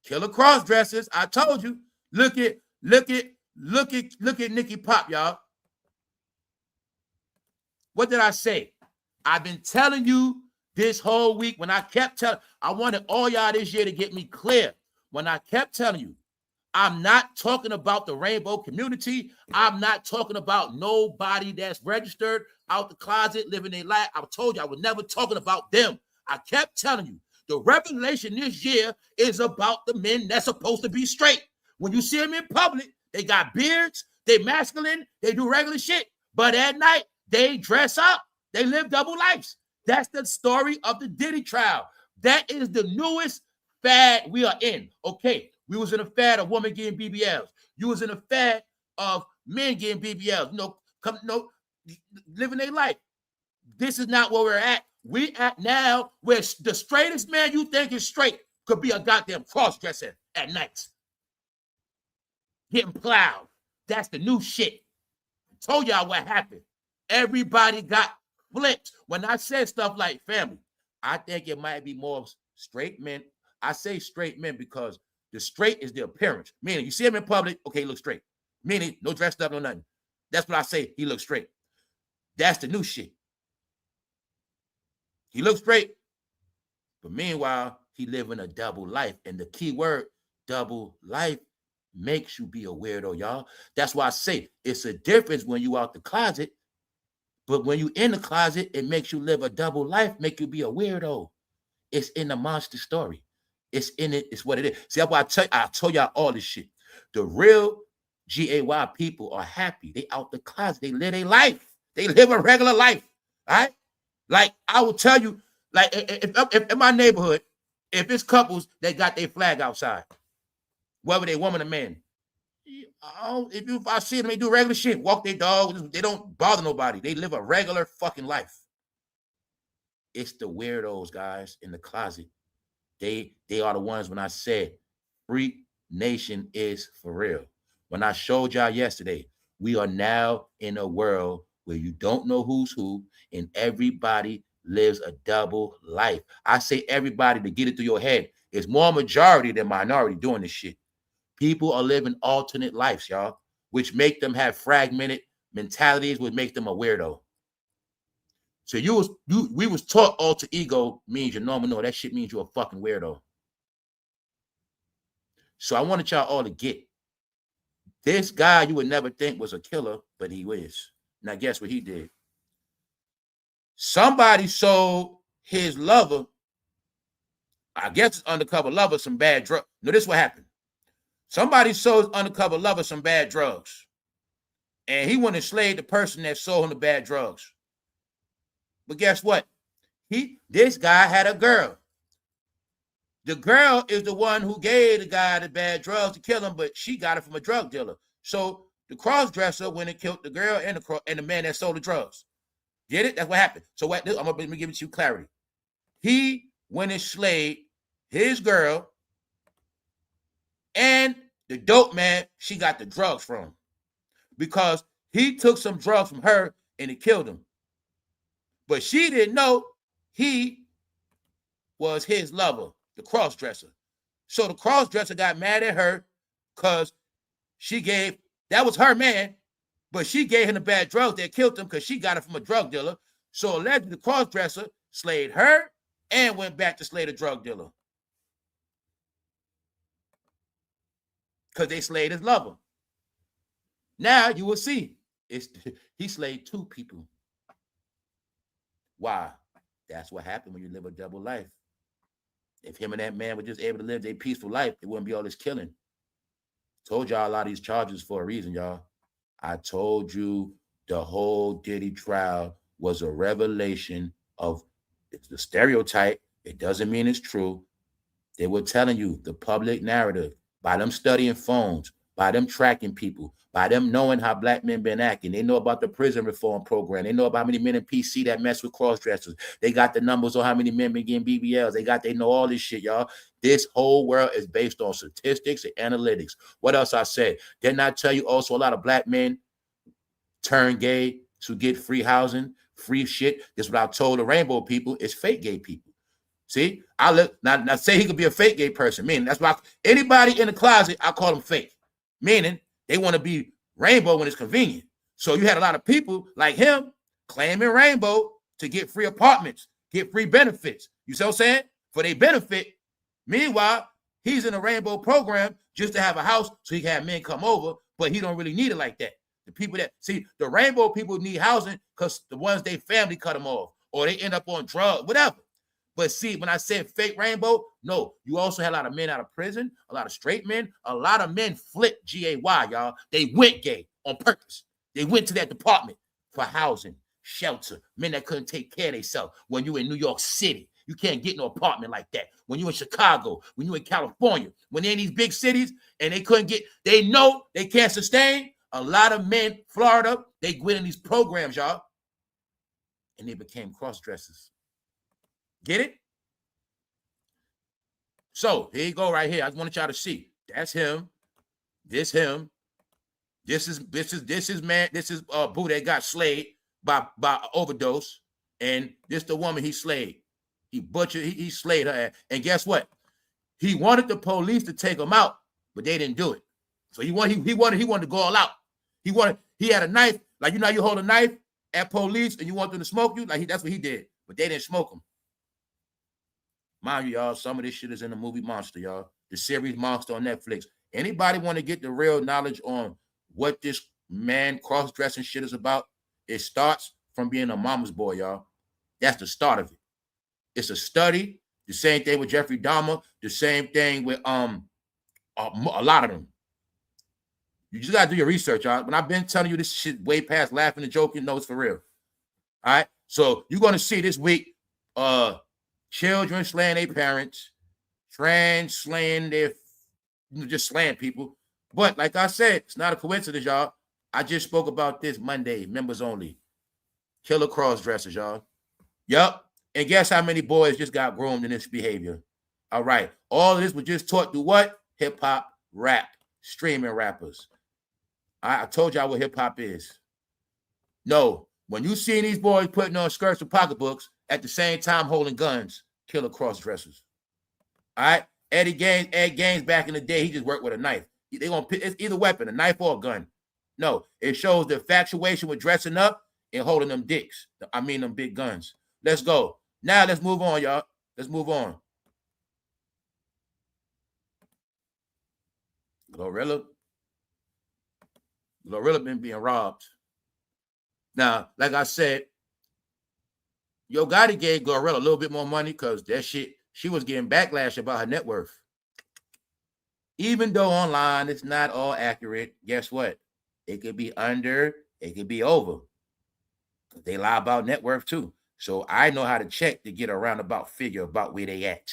Speaker 1: Killer crossdressers. I told you. Look at Nicky Pop, y'all. What did I say? I've been telling you this whole week when I kept telling, I wanted all y'all this year to get me clear. When I kept telling you, I'm not talking about the rainbow community. I'm not talking about nobody that's registered out the closet, living their life. I told you I was never talking about them. I kept telling you, the revelation this year is about the men that's supposed to be straight. When you see them in public, they got beards, they masculine, they do regular shit. But at night, they dress up. They live double lives. That's the story of the Diddy trial. That is the newest fad we are in. Okay, we was in a fad of women getting BBLs. You was in a fad of men getting BBLs. Living their life. This is not where we're at. We at now where the straightest man you think is straight could be a goddamn cross-dresser at night. Getting plowed. That's the new shit. I told y'all what happened. Everybody got flipped. When I said stuff like family, I think it might be more straight men. I say straight men because the straight is the appearance. Meaning, you see him in public, okay, he looks straight. Meaning, no dressed up, no nothing. That's what I say, he looks straight. That's the new shit. He looks straight, but meanwhile, he living a double life. And the key word, double life, makes you be a weirdo, y'all. That's why I say it's a difference when you out the closet, but when you in the closet, it makes you live a double life, make you be a weirdo. It's in the monster story. It's in it. It's what it is. See, that's why I told y'all all this shit. The real GAY people are happy. They out the closet. They live their life. They live a regular life. All right? Like, I will tell you, like, if in my neighborhood, if it's couples that got their flag outside, whether they woman or man, if I see them, they do regular shit, walk their dog, they don't bother nobody. They live a regular fucking life. It's the weirdos, guys, in the closet. They are the ones when I said Freak Nation is for real. When I showed y'all yesterday, we are now in a world where you don't know who's who, and everybody lives a double life. I say everybody to get it through your head. It's more majority than minority doing this shit. People are living alternate lives, y'all, which make them have fragmented mentalities, which make them a weirdo. So we was taught alter ego means you're normal. No, that shit means you're a fucking weirdo. So I wanted y'all all to get this guy you would never think was a killer, but he is. Now guess what he did? Somebody sold his lover, I guess it's undercover lover, some bad drugs. No, this is what happened. Somebody sold his undercover lover some bad drugs. And he went and slayed the person that sold him the bad drugs. But guess what? This guy had a girl. The girl is the one who gave the guy the bad drugs to kill him, but she got it from a drug dealer. So the cross-dresser went and killed the girl and the man that sold the drugs. Get it? That's what happened. So what? I'm going to give it to you clarity. He went and slayed his girl and the dope man she got the drugs from, because he took some drugs from her and it killed him. But she didn't know he was his lover, the cross-dresser. So the cross-dresser got mad at her because that was her man, but she gave him the bad drugs that killed him because she got it from a drug dealer. So allegedly the cross-dresser slayed her and went back to slay the drug dealer because they slayed his lover. Now you will see he slayed two people. Why? That's what happened when you live a double life. If him and that man were just able to live their peaceful life, it wouldn't be all this killing. Told y'all a lot of these charges for a reason, y'all. I told you the whole Diddy trial was a revelation of it's the stereotype. It doesn't mean it's true. They were telling you the public narrative by them studying phones, by them tracking people, by them knowing how black men been acting. They know about the prison reform program. They know about how many men in PC that mess with cross-dressers. They got the numbers on how many men been getting BBLs. They know all this shit, y'all. This whole world is based on statistics and analytics. What else I said? Didn't I tell you also a lot of black men turn gay to get free housing, free shit? This is what I told the rainbow people. It's fake gay people. See, I look now say he could be a fake gay person. Meaning that's why anybody in the closet, I call them fake. Meaning they want to be rainbow when it's convenient. So you had a lot of people like him claiming rainbow to get free apartments, get free benefits. You see what I'm saying? For their benefit. Meanwhile, he's in a rainbow program just to have a house so he can have men come over, but he don't really need it like that. The people that, see, the rainbow people need housing because the ones they family cut them off or they end up on drugs, whatever. But see, when I said fake rainbow, no, you also had a lot of men out of prison, a lot of straight men, a lot of men flipped G-A-Y, y'all. They went gay on purpose. They went to that department for housing, shelter, men that couldn't take care of themselves. When you in New York City, you can't get no apartment like that. When you in Chicago, when you in California, when they're in these big cities and they couldn't get, they know they can't sustain. A lot of men, Florida, they went in these programs, y'all, and they became cross-dressers. Get it? So here you go right here. I just wanted y'all to see. That's him. This him. This is man. This is boo that got slayed by overdose. And this the woman he slayed. He butchered, he slayed her. And guess what? He wanted the police to take him out, but they didn't do it. So he wanted to go all out. He had a knife, like you know you hold a knife at police and you want them to smoke you, like that's what he did, but they didn't smoke him. Mind you, y'all, some of this shit is in the movie Monster, y'all. The series Monster on Netflix. Anybody want to get the real knowledge on what this man cross-dressing shit is about? It starts from being a mama's boy, y'all. That's the start of it. It's a study. The same thing with Jeffrey Dahmer. The same thing with a lot of them. You just gotta do your research, y'all. When I've been telling you this shit way past laughing and joking, no, it's for real. All right. So you're gonna see this week, children slaying their parents, trans slaying just slaying people. But like I said, it's not a coincidence, y'all. I just spoke about this Monday, members only. Killer cross-dressers, y'all. Yup. And guess how many boys just got groomed in this behavior? All right. All of this was just taught through what? Hip-hop, rap, streaming rappers. I told y'all what hip-hop is. No. When you see these boys putting on skirts and pocketbooks, at the same time holding guns, killer cross-dressers. All right? Ed Gaines back in the day, he just worked with a knife. They gonna pick, it's either weapon, a knife or a gun. No, it shows the infatuation with dressing up and holding them dicks. I mean them big guns. Let's go. Now let's move on, y'all. Let's move on. GLORILLA been being robbed. Now, like I said, Yo Gotti gave GLORILLA a little bit more money because that shit, she was getting backlash about her net worth. Even though online it's not all accurate, guess what? It could be under, it could be over. They lie about net worth too. So I know how to check to get a roundabout figure about where they at.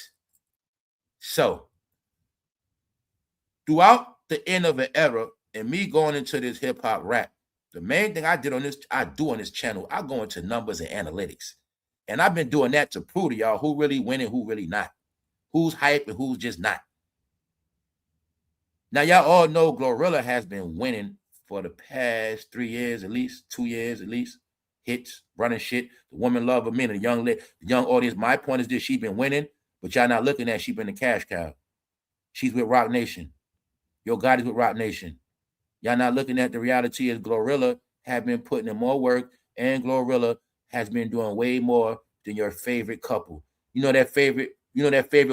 Speaker 1: So throughout the end of an era and me going into this hip hop rap, the main thing I do on this channel, I go into numbers and analytics. And I've been doing that to prove to y'all who really winning, who really not. Who's hype and who's just not. Now, y'all all know GLORILLA has been winning for the past 3 years, at least 2 years, at least. Hits, running shit. The woman love of men, the young audience. My point is this: she's been winning, but y'all not looking at she been the cash cow. She's with Roc Nation. Yo Gotti's with Roc Nation. Y'all not looking at the reality is GLORILLA have been putting in more work, and GLORILLA has been doing way more than your favorite couple. You know that favorite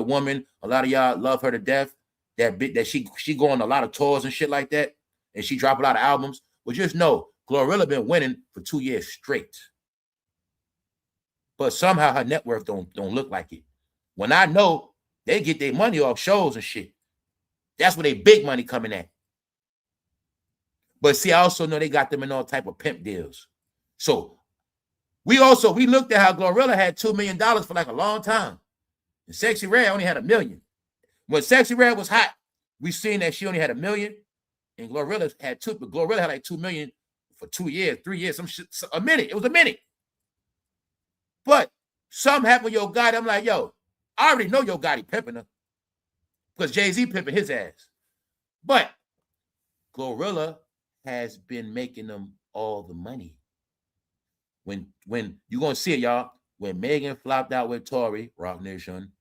Speaker 1: woman. A lot of y'all love her to death. That she go on a lot of tours and shit like that, and she drop a lot of albums. Well, just know GLORILLA been winning for 2 years straight. But somehow her net worth don't look like it. When I know they get their money off shows and shit. That's where they big money coming at. But see, I also know they got them in all type of pimp deals. So we looked at how GLORILLA had $2 million for like a long time. And Sexy Red only had $1 million. When Sexy Red was hot, we seen that she only had $1 million. And GLORILLA had like $2 million for 2 years, 3 years, some shit, a minute. It was a minute. But something happened with Yo Gotti. I'm like, yo, I already know Yo Gotti pimping her. Because Jay-Z pimping his ass. But GLORILLA has been making them all the money. When you're going to see it, y'all, when Megan flopped out with Tory, Roc Nation,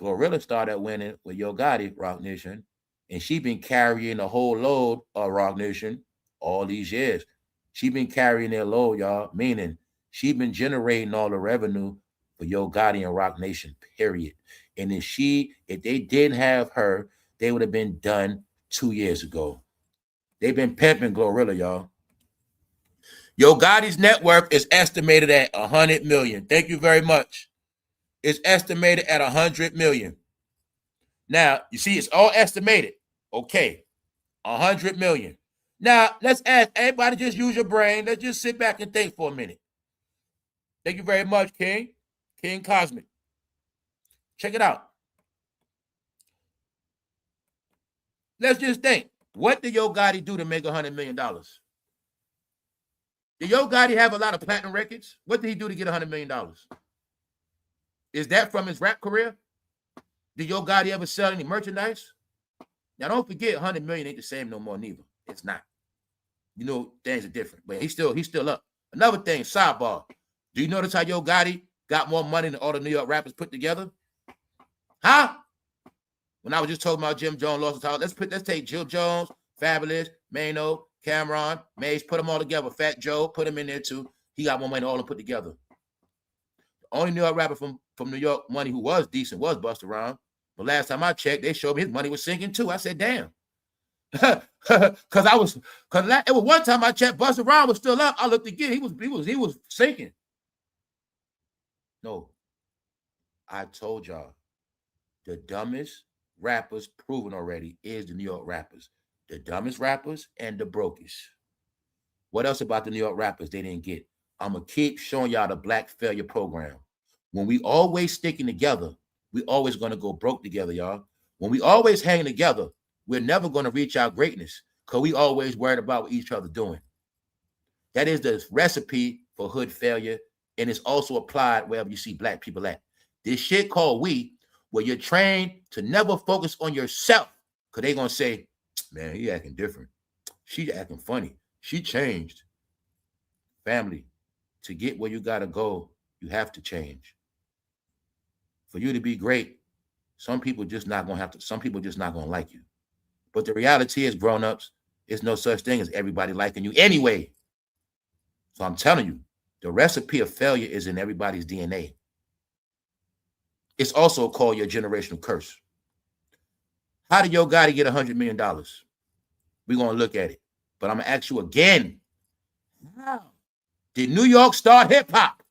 Speaker 1: GLORILLA started winning with Yo Gotti, Roc Nation, and she been carrying the whole load of Roc Nation all these years. She been carrying their load, y'all, meaning she been generating all the revenue for Yo Gotti and Roc Nation, period. And if they didn't have her, they would have been done 2 years ago. They've been pimping GLORILLA, y'all. Yo Gotti's net worth is estimated at $100 million. Thank you very much. It's estimated at $100 million. Now, you see, it's all estimated. Okay, $100 million. Now, let's ask everybody, just use your brain. Let's just sit back and think for a minute. Thank you very much, King Cosmic. Check it out. Let's just think. What did Yo Gotti do to make $100 million? Did Yo Gotti have a lot of platinum records? What did he do to get $100 million? Is that from his rap career? Did Yo Gotti ever sell any merchandise? Now, don't forget, $100 million ain't the same no more, neither. It's not. You know, things are different, but he's still up. Another thing, sidebar. Do you notice how Yo Gotti got more money than all the New York rappers put together? Huh? When I was just talking about Jim Jones, Lost and Talk, let's take Jim Jones, Fabulous, Mano, Cameron, Maze, put them all together. Fat Joe, put him in there too. He got more money than all of them put together. The only New York rapper from New York money who was decent was Busta Rhymes. But last time I checked, they showed me his money was sinking too. I said, damn. Because it was one time I checked, Busta Rhymes was still up. I looked again, he was sinking. No, I told y'all, the dumbest rappers proven already is the New York rappers. The dumbest rappers and the brokest. What else about the New York rappers they didn't get? I'm going to keep showing y'all the Black Failure Program. When we always sticking together, we always going to go broke together, y'all. When we always hang together, we're never going to reach our greatness because we always worried about what each other doing. That is the recipe for hood failure, and it's also applied wherever you see Black people at. This shit called where you're trained to never focus on yourself because they're going to say, man, he acting different. She acting funny. She changed. Family, to get where you got to go, you have to change. For you to be great, some people just not going to like you. But the reality is, grown-ups, there's no such thing as everybody liking you anyway. So I'm telling you, the recipe of failure is in everybody's DNA. It's also called your generational curse. How did Yo Gotti get $100 million? We're going to look at it. But I'm going to ask you again. How did New York start hip-hop?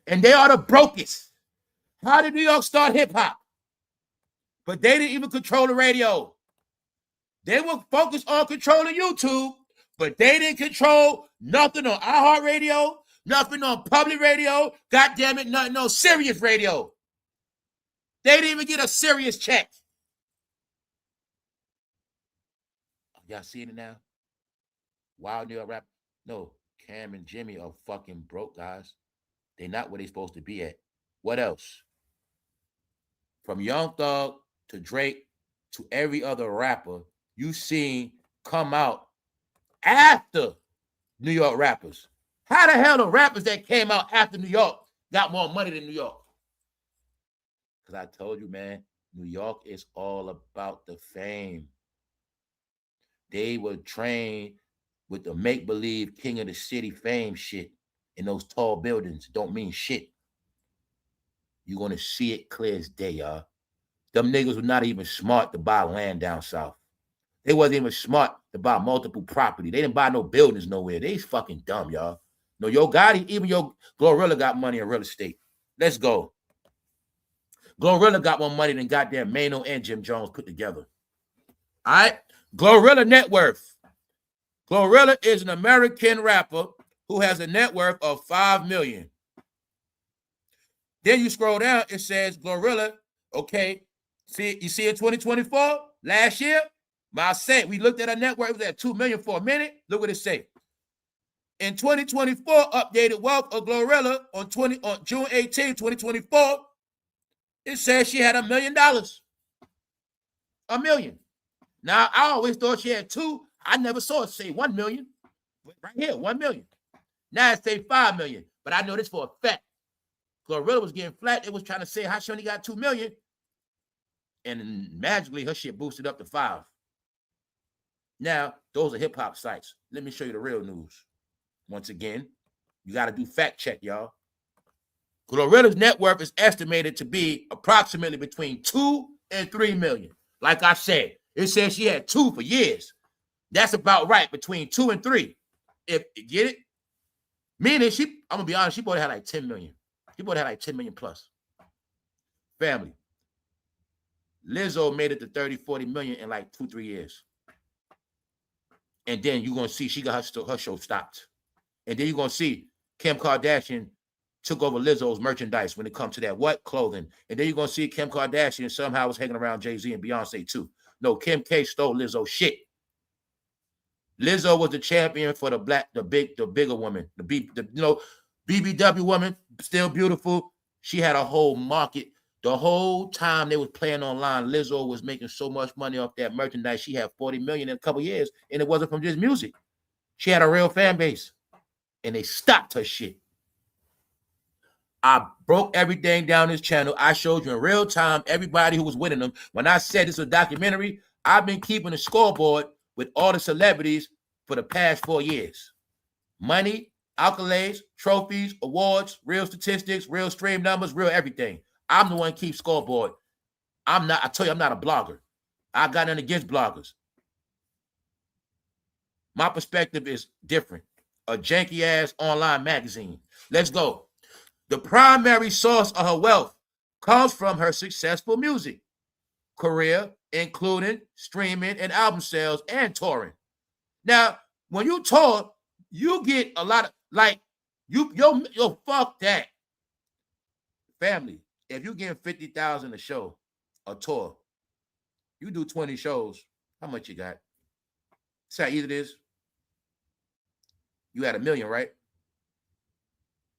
Speaker 1: And they are the brokest. How did New York start hip-hop? But they didn't even control the radio. They were focused on controlling YouTube, but they didn't control nothing on iHeartRadio, nothing on public radio, goddamn it, nothing on Sirius radio. They didn't even get a serious check. Y'all seeing it now? Wild New York rap. No, Cam and Jimmy are fucking broke, guys. They're not where they're supposed to be at. What else? From Young Thug to Drake to every other rapper you seen come out after New York rappers. How the hell the rappers that came out after New York got more money than New York? Because I told you, man, New York is all about the fame. They were trained with the make-believe king of the city fame shit in those tall buildings. Don't mean shit. You're going to see it clear as day, y'all. Them niggas were not even smart to buy land down south. They wasn't even smart to buy multiple property. They didn't buy no buildings nowhere. They fucking dumb, y'all. No, Yo Gotti, even Yo GLORILLA got money in real estate. Let's go. GLORILLA got more money than goddamn Mano and Jim Jones put together. All right? GLORILLA net worth. GLORILLA is an American rapper who has a net worth of $5 million. Then you scroll down, it says GLORILLA, okay, see, you see in 2024, last year, I said, we looked at our net worth, it was at $2 million for a minute. Look what it say. In 2024, updated wealth of GLORILLA on June 18, 2024, it says she had $1 million. $1 million. Now, I always thought she had 2. I never saw it say 1 million. Right here, 1 million. Now it say 5 million. But I know this for a fact. GLORILLA was getting flat. It was trying to say how she only got 2 million. And magically, her shit boosted up to 5. Now, those are hip-hop sites. Let me show you the real news. Once again, you got to do fact check, y'all. GLORILLA's net worth is estimated to be approximately between 2 and 3 million. Like I said, it says she had 2 for years. That's about right, between 2 and 3. If you get it? Meaning I'm gonna be honest, she probably had like 10 million. She probably had like 10 million plus. Family. Lizzo made it to 30, 40 million in like 2-3 years. And then you're gonna see she got her show stopped. And then you're gonna see Kim Kardashian took over Lizzo's merchandise when it comes to that clothing. And then you're gonna see Kim Kardashian somehow was hanging around Jay-Z and Beyonce too. No, Kim K stole Lizzo's shit. Lizzo was the champion for the bigger woman, the BBW woman, still beautiful. She had a whole market. The whole time they was playing online, Lizzo was making so much money off that merchandise. She had 40 million in a couple years, and it wasn't from just music. She had a real fan base, and they stopped her shit. I broke everything down this channel. I showed you in real time everybody who was winning them. When I said this was a documentary, I've been keeping a scoreboard with all the celebrities for the past 4 years. Money, accolades, trophies, awards, real statistics, real stream numbers, real everything. I'm the one who keeps scoreboard. I tell you, I'm not a blogger. I got nothing against bloggers. My perspective is different. A janky-ass online magazine. Let's go. The primary source of her wealth comes from her successful music career, including streaming and album sales and touring. Now, when you tour, you get a lot of, like, yo, fuck that. Family, if you getting 50,000 a show, a tour, you do 20 shows, how much you got? See how easy it is? You had $1 million, right?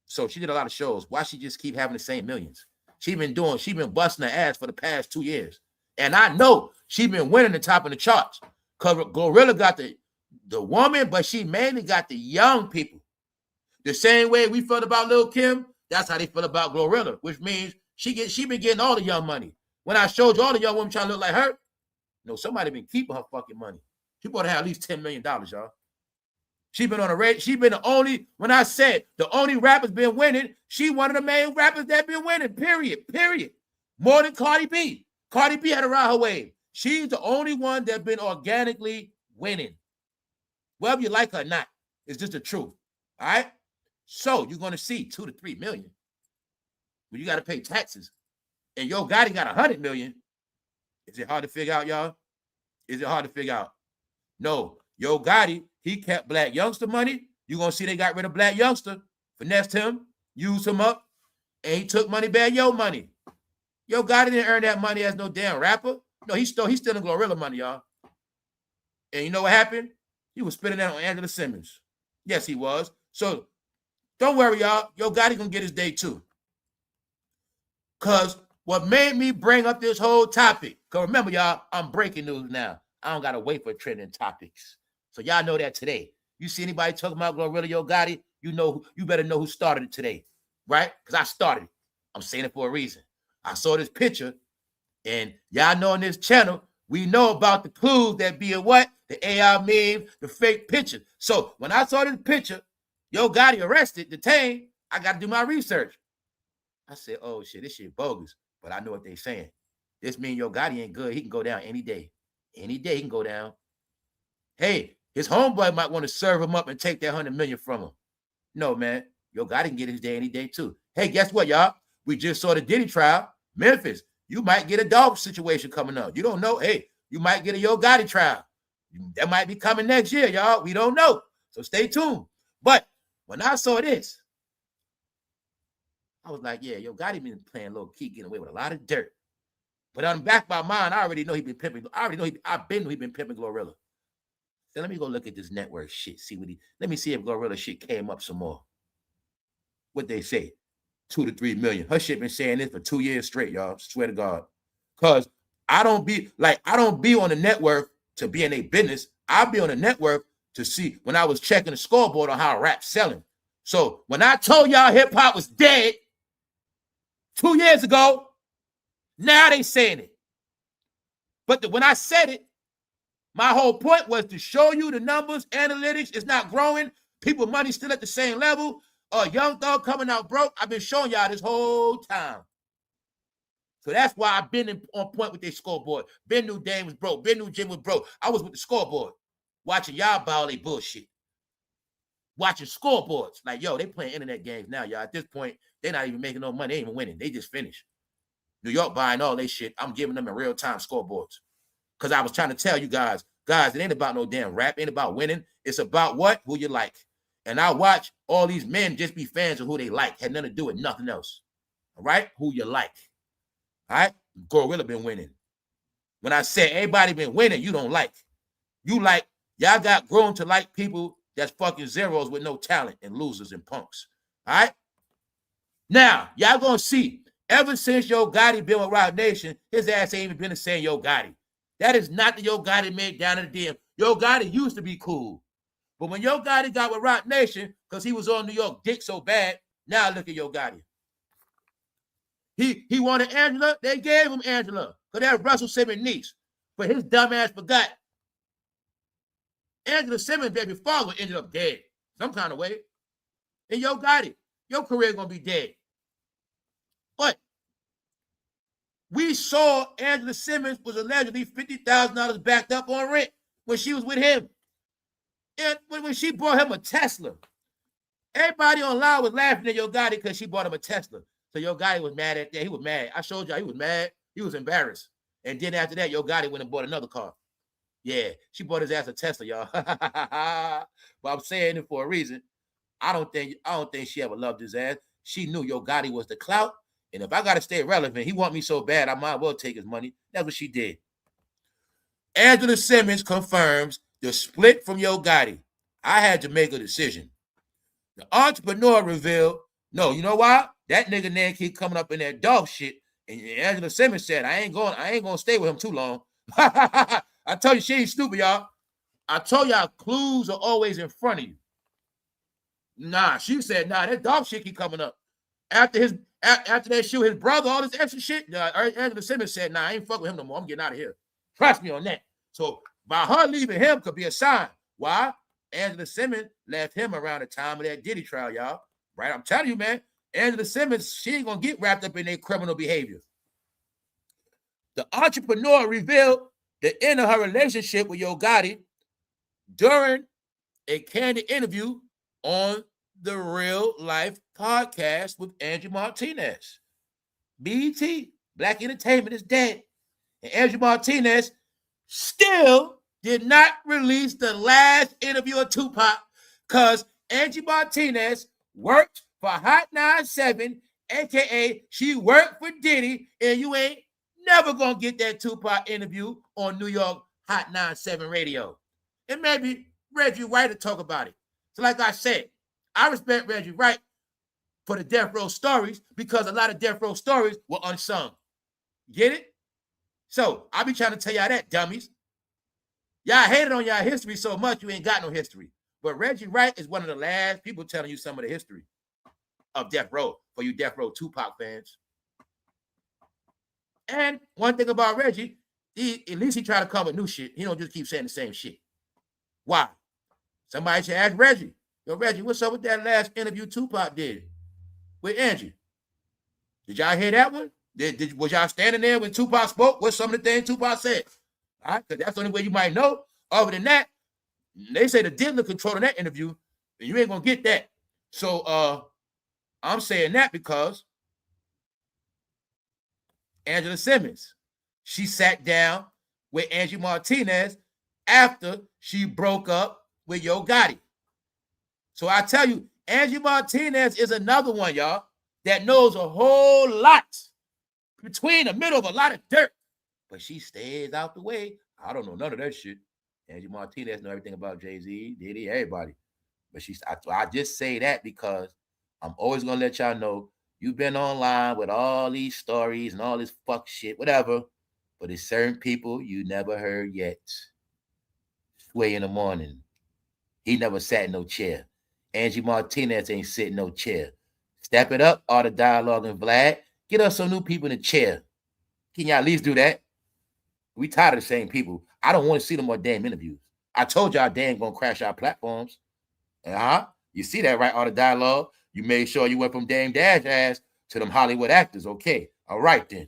Speaker 1: So she did a lot of shows. Why she just keep having the same millions? She been busting her ass for the past 2 years. And I know she been winning the top of the charts. Because GLORILLA got the woman, but she mainly got the young people. The same way we felt about Lil' Kim, that's how they feel about GLORILLA, which means she been getting all the young money. When I showed you all the young women trying to look like her, somebody been keeping her fucking money. She ought to have at least $10 million, y'all. She been on a rate. She been the only, when I said the only rappers been winning, she one of the main rappers that been winning, period. More than Cardi B. Cardi B had to ride her wave. She's the only one that been organically winning. Whether you like her or not, it's just the truth. All right? So you're going to see 2 to 3 million. when you got to pay taxes, and Yo Gotti got 100 million, is it hard to figure out, y'all? Is it hard to figure out? No. Yo Gotti, he kept Black Youngster money. You're going to see they got rid of Black Youngster, finessed him, used him up, and he took money back, Yo money. Yo Gotti didn't earn that money as no damn rapper. No, he's stealing GLORILLA money, y'all. And you know what happened? He was spending that on Angela Simmons. Yes, he was. So don't worry, y'all. Yo Gotti gonna get his day too. Because what made me bring up this whole topic, because remember, y'all, I'm breaking news now. I don't got to wait for trending topics. So y'all know that today. You see anybody talking about GLORILLA, Yo Gotti, you better know who started it today, right? Because I started it. I'm saying it for a reason. I saw this picture, and y'all know on this channel, we know about the clues that be in what? The AI meme, the fake picture. So when I saw this picture, Yo Gotti arrested, detained, I got to do my research. I said, oh, shit, this shit bogus. But I know what they saying. This means Yo Gotti ain't good. He can go down any day. Any day he can go down. Hey, his homeboy might want to serve him up and take that 100 million from him. No, man. Yo Gotti can get his day any day, too. Hey, guess what, y'all? We just saw the Diddy trial. Memphis, you might get a dog situation coming up. You don't know. Hey, you might get a Yo Gotti trial. That might be coming next year, y'all. We don't know. So stay tuned. But when I saw this, I was like, yeah, Yo Gotti been playing low key, getting away with a lot of dirt. But on the back of my mind, I already know he been pimping. I already know he been pimping GLORILLA. So let me go look at this network shit. Let me see if GLORILLA shit came up some more. What they say, 2 to 3 million. Her shit been saying this for 2 years straight, y'all. Swear to God. Cause I don't be on the network to be in a business. I be on the network to see when I was checking the scoreboard on how rap's selling. So when I told y'all hip hop was dead 2 years ago, now they saying it. But when I said it, my whole point was to show you the numbers, analytics is not growing. People money still at the same level. Young Thug coming out broke. I've been showing y'all this whole time. So that's why I've been on point with their scoreboard. Ben knew Dame was broke. Ben knew Jim was broke. I was with the scoreboard, watching y'all ball they bullshit. Watching scoreboards. Like, yo, they playing internet games now, y'all. At this point, they're not even making no money. They ain't even winning. They just finished. New York buying all they shit. I'm giving them in real-time scoreboards. Because I was trying to tell you guys, it ain't about no damn rap. It ain't about winning. It's about what? Who you like. And I watch all these men just be fans of who they like. Had nothing to do with nothing else. All right? Who you like. All right? GLORILLA been winning. When I say everybody been winning, you don't like. You like, y'all got grown to like people that's fucking zeros with no talent and losers and punks. All right? Now, y'all gonna see, ever since Yo Gotti been with Roc Nation, his ass ain't even been the same Yo Gotti. That is not the Yo Gotti made down in the DM. Yo Gotti used to be cool. But when Yo Gotti got with Roc Nation, because he was on New York dick so bad, now look at Yo Gotti. He wanted Angela, they gave him Angela. Because that's Russell Simmons' niece. But his dumb ass forgot. Angela Simmons' baby father ended up dead. Some kind of way. And Yo Gotti, your career gonna be dead. But we saw Angela Simmons was allegedly $50,000 backed up on rent when she was with him. And when she bought him a Tesla, everybody online was laughing at Yo Gotti because she bought him a Tesla. So Yo Gotti was mad at that. He was mad. I showed y'all he was mad. He was embarrassed. And then after that, Yo Gotti went and bought another car. Yeah, she bought his ass a Tesla, y'all. But I'm saying it for a reason. I don't think she ever loved his ass. She knew Yo Gotti was the clout. And if I got to stay relevant, he want me so bad, I might well take his money. That's what she did. Angela Simmons confirms the split from Yo Gotti. I had to make a decision. The entrepreneur revealed, no, you know why? That nigga name keep coming up in that dog shit. And Angela Simmons said, I ain't gonna stay with him too long. I told you she ain't stupid, y'all. I told y'all clues are always in front of you. Nah, she said, nah, that dog shit keep coming up. After that shoot, his brother, all this extra shit, Angela Simmons said, nah, I ain't fucking with him no more. I'm getting out of here. Trust me on that. So by her leaving him could be a sign. Why? Angela Simmons left him around the time of that Diddy trial, y'all. Right? I'm telling you, man. Angela Simmons, she ain't gonna get wrapped up in their criminal behavior. The entrepreneur revealed the end of her relationship with Yo Gotti during a candid interview on the Real Life podcast with Angie Martinez. BET, Black Entertainment, is dead. And Andrew Martinez still did not release the last interview of Tupac because Angie Martinez worked for Hot 97, aka she worked for Diddy, and you ain't never gonna get that Tupac interview on New York Hot 97 radio. And maybe Reggie Wright to talk about it. So like I said, I respect Reggie Wright for the Death Row stories because a lot of Death Row stories were unsung. Get it? So I be trying to tell y'all that, dummies. Y'all hated on y'all history so much you ain't got no history. But Reggie Wright is one of the last people telling you some of the history of Death Row for you Death Row Tupac fans. And one thing about Reggie, at least he try to come with new shit. He don't just keep saying the same shit. Why? Somebody should ask Reggie. Yo, Reggie, what's up with that last interview Tupac did with Angie? Did y'all hear that one? Was y'all standing there when Tupac spoke? What's some of the things Tupac said? All right, because that's the only way you might know. Other than that, they say the diddler controlling that interview, and you ain't gonna get that. So I'm saying that because Angela Simmons, she sat down with Angie Martinez after she broke up with Yo Gotti. So I tell you, Angie Martinez is another one, y'all, that knows a whole lot between the middle of a lot of dirt, but she stays out the way. I don't know none of that shit. Angie Martinez know everything about Jay-Z, Diddy, everybody. But I just say that because I'm always gonna let y'all know you've been online with all these stories and all this fuck shit, whatever. But there's certain people you never heard yet. Sway in the morning. He never sat in no chair. Angie Martinez ain't sitting no chair. Step it up, all the dialogue and Vlad. Get us some new people in the chair. Can y'all at least do that? We tired of the same people. I don't want to see them more damn interviews. I told y'all they ain't gonna crash our platforms. You see that, right? All the dialogue. You made sure you went from damedash ass to them Hollywood actors. Okay. All right then.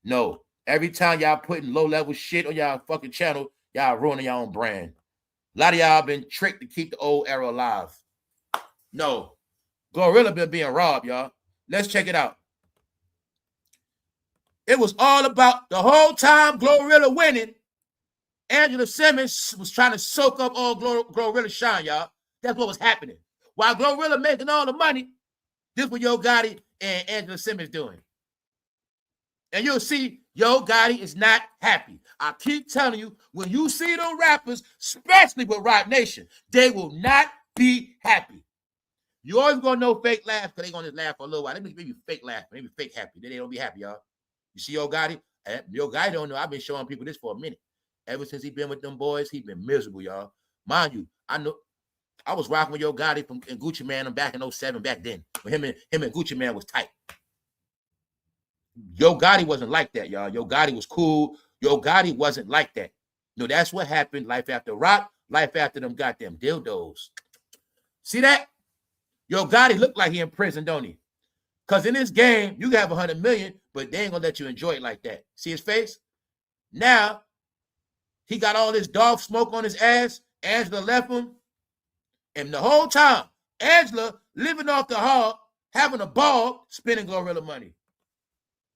Speaker 1: No. Every time y'all putting low-level shit on y'all fucking channel, y'all ruining your own brand. A lot of y'all been tricked to keep the old era alive. No. GLORILLA been being robbed, y'all. Let's check it out. It was all about the whole time GLORILLA winning. Angela Simmons was trying to soak up all GLORILLA shine, y'all. That's what was happening. While GLORILLA making all the money, this was Yo Gotti and Angela Simmons doing. And you'll see Yo Gotti is not happy. I keep telling you, when you see them rappers, especially with Roc Nation, they will not be happy. You always gonna know fake laugh because they gonna just laugh for a little while. They maybe fake laugh, maybe fake happy. Then they don't be happy, y'all. You see Yo Gotti? Yo Gotti don't know. I've been showing people this for a minute. Ever since he been with them boys, he been miserable, y'all. Mind you, I know I was rocking with Yo Gotti and Gucci Mane back in 07 back then. When him and Gucci Mane was tight. Yo Gotti wasn't like that, y'all. Yo Gotti was cool. Yo Gotti wasn't like that. No, that's what happened. Life after rock, life after them goddamn dildos. See that? Yo Gotti looked like he in prison, don't he? Because in this game, you can have 100 million, but they ain't gonna let you enjoy it like that. See his face? Now, he got all this dog smoke on his ass. Angela left him. And the whole time, Angela living off the hog, having a ball, spending GLORILLA money.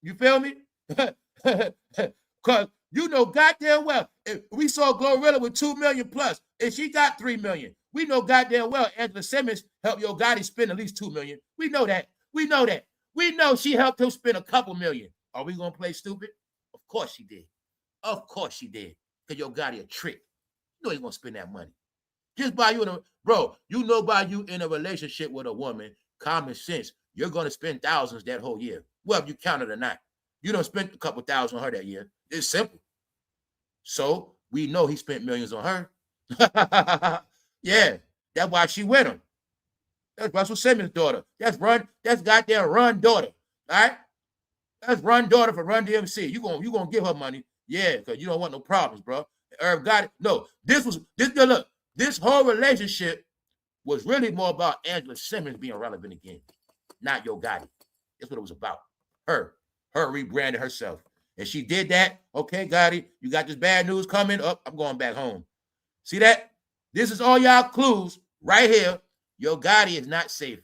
Speaker 1: You feel me? Because you know goddamn well, if we saw GLORILLA with 2 million plus, and she got 3 million, we know goddamn well Angela Simmons helped Yo Gotti spend at least 2 million. We know that. We know that. We know she helped him spend a couple million. Are we going to play stupid? Of course she did. Of course she did. Because Yo Gotti a trick. You know he's going to spend that money. Just by you, bro, you know by you in a relationship with a woman, common sense, you're going to spend thousands that whole year. Whether you count it or not. You don't spend a couple thousand on her that year. It's simple. So we know he spent millions on her. Yeah, that's why she with him. That's Russell Simmons' daughter. That's goddamn Run daughter. All right? That's Run daughter for Run DMC. You gonna give her money. Yeah, because you don't want no problems, bro. Herb got it. No, look, this whole relationship was really more about Angela Simmons being relevant again, not Yo Gotti. That's what it was about. Her rebranding herself. And she did that. Okay, Gotti, you got this bad news coming up. I'm going back home. See that? This is all y'all clues right here. Yo Gotti is not safe.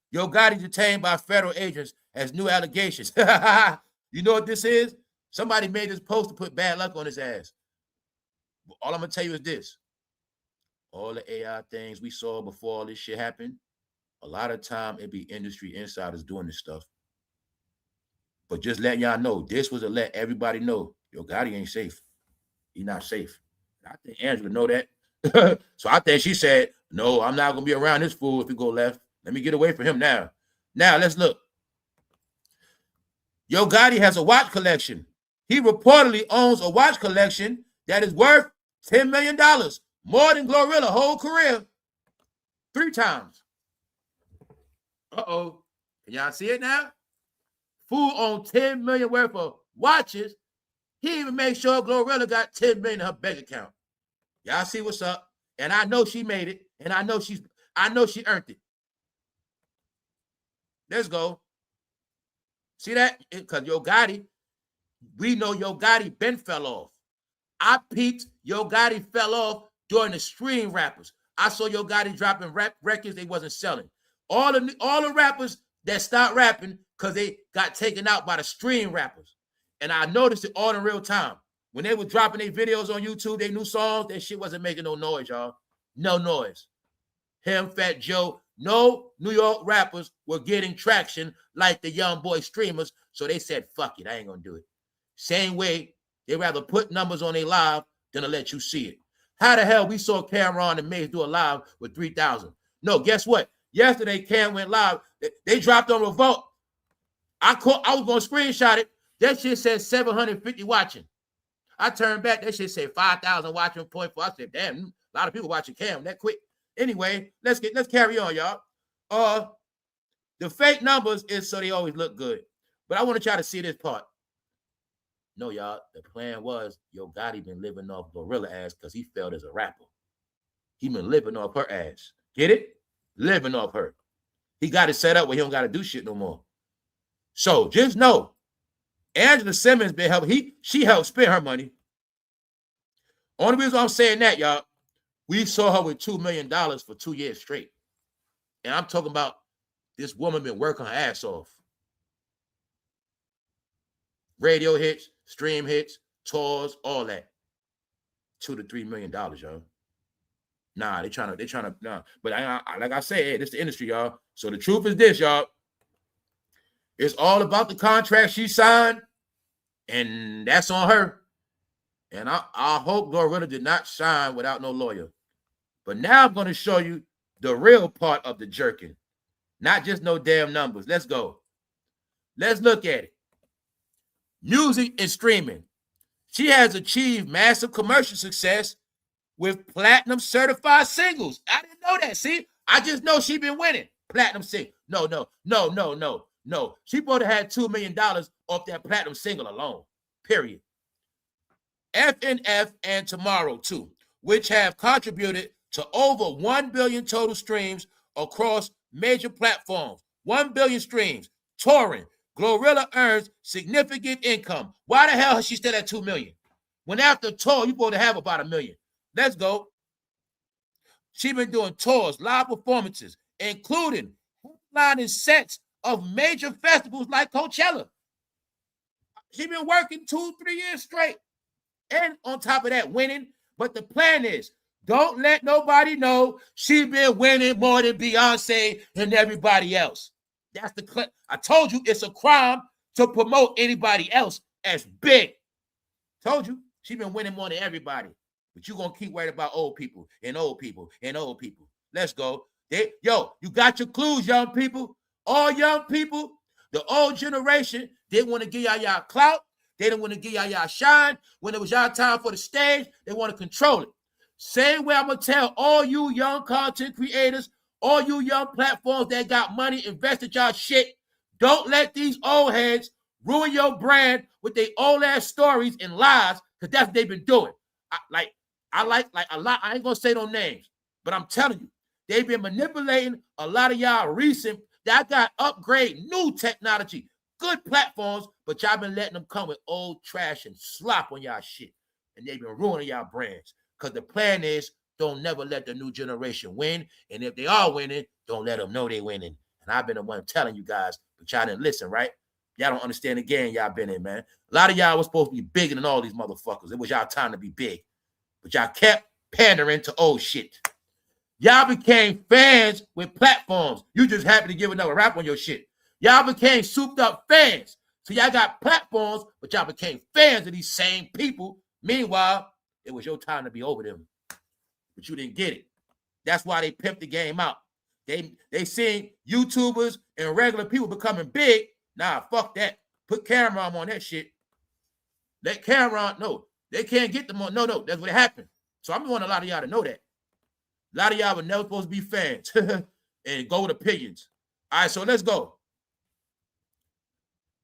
Speaker 1: Yo Gotti detained by federal agents as new allegations. You know what this is? Somebody made this post to put bad luck on his ass. All I'm going to tell you is this. All the AI things we saw before all this shit happened, a lot of time it be industry insiders doing this stuff. But just letting y'all know, this was to let everybody know, yo, Gotti ain't safe. He's not safe. I think Angela know that. So I think she said, no, I'm not going to be around this fool if he go left. Let me get away from him now. Now, let's look. Yo Gotti has a watch collection. He reportedly owns a watch collection that is worth $10 million, more than GLORILLA whole career, 3 times. Uh-oh. Can y'all see it now? Fool owned $10 million worth of watches. He even made sure GLORILLA got $10 million in her bank account. Y'all see what's up? And I know she made it, and I know she earned it. Let's go. See that? Because Yo Gotti, we know Yo Gotti been fell off. I peeped Yo Gotti fell off during the stream rappers. I saw Yo Gotti dropping rap records they wasn't selling. All the rappers that stopped rapping because they got taken out by the stream rappers. And I noticed it all in real time. When they were dropping their videos on YouTube, their new songs, that shit wasn't making no noise, y'all. No noise. Him, Fat Joe, no New York rappers were getting traction like the young boy streamers. So they said, fuck it, I ain't gonna do it. Same way, they rather put numbers on their live than to let you see it. How the hell we saw Cameron and Maze do a live with 3,000? No, guess what? Yesterday, Cam went live. They dropped on Revolt. I was going to screenshot it. That shit said 750 watching. I turned back. That shit said 5,000 watching. 0.4. I said, damn, a lot of people watching Cam that quick. Anyway, let's carry on, y'all. The fake numbers is so they always look good. But I want to try to see this part. No, y'all, the plan was Yo Gotti been living off GLORILLA ass because he failed as a rapper. He been living off her ass. Get it? Living off her. He got it set up where he don't got to do shit no more. So just know, Angela Simmons been helping. She helped spend her money. Only reason I'm saying that, y'all, we saw her with $2 million for 2 years straight. And I'm talking about this woman been working her ass off. Radio hits, stream hits, tours, all that. $2 to $3 million, y'all. Nah, they trying to, nah. But like I said, this is the industry, y'all. So the truth is this, y'all. It's all about the contract she signed, and that's on her. And I hope GLORILLA did not sign without no lawyer. But now I'm going to show you the real part of the jerking. Not just no damn numbers. Let's go. Let's look at it. Music and streaming. She has achieved massive commercial success with platinum certified singles. I didn't know that. See, I just know she been winning platinum single. No. She supposed to have $2 million off that platinum single alone. Period. FNF and Tomorrow too, which have contributed to over 1 billion total streams across major platforms. 1 billion streams. Touring. GLORILLA earns significant income. Why the hell is she still at 2 million? When after tour, you're supposed to have about 1 million. Let's go. She been doing tours, live performances, including headlining sets of major festivals like Coachella. She been working 2-3 years straight. And on top of that, winning. But the plan is, don't let nobody know she been winning more than Beyonce and everybody else. That's the I told you it's a crime to promote anybody else as big. Told you she been winning more than everybody. But you're going to keep worried about old people and old people and old people. Let's go. Yo, you got your clues, young people. All young people, the old generation, they want to give y'all clout. They don't want to give y'all shine. When it was y'all time for the stage, they want to control it. Same way I'm going to tell all you young content creators, all you young platforms that got money invested y'all shit, don't let these old heads ruin your brand with their old ass stories and lies, because that's what they've been doing. I like a lot. I ain't gonna say no names, but I'm telling you, they've been manipulating a lot of y'all recent that got upgrade new technology, good platforms, but y'all been letting them come with old trash and slop on y'all shit, and they've been ruining y'all brands. Because the plan is, don't never let the new generation win, and if they are winning, don't let them know they winning. And I've been the one telling you guys, but y'all didn't listen, right? Y'all don't understand the game y'all been in, man. A lot of y'all was supposed to be bigger than all these motherfuckers. It was y'all time to be big. But y'all kept pandering to old shit. Y'all became fans with platforms. You just happy to give another rap on your shit. Y'all became souped up fans. So y'all got platforms, but y'all became fans of these same people. Meanwhile, it was your time to be over them. But you didn't get it. That's why they pimped the game out. They seen YouTubers and regular people becoming big. Nah, fuck that. Put Cameron on that shit. Let Cameron know. They can't get them on. No, that's what happened. So I'm wanting a lot of y'all to know that. A lot of y'all were never supposed to be fans and go with opinions. All right, so let's go.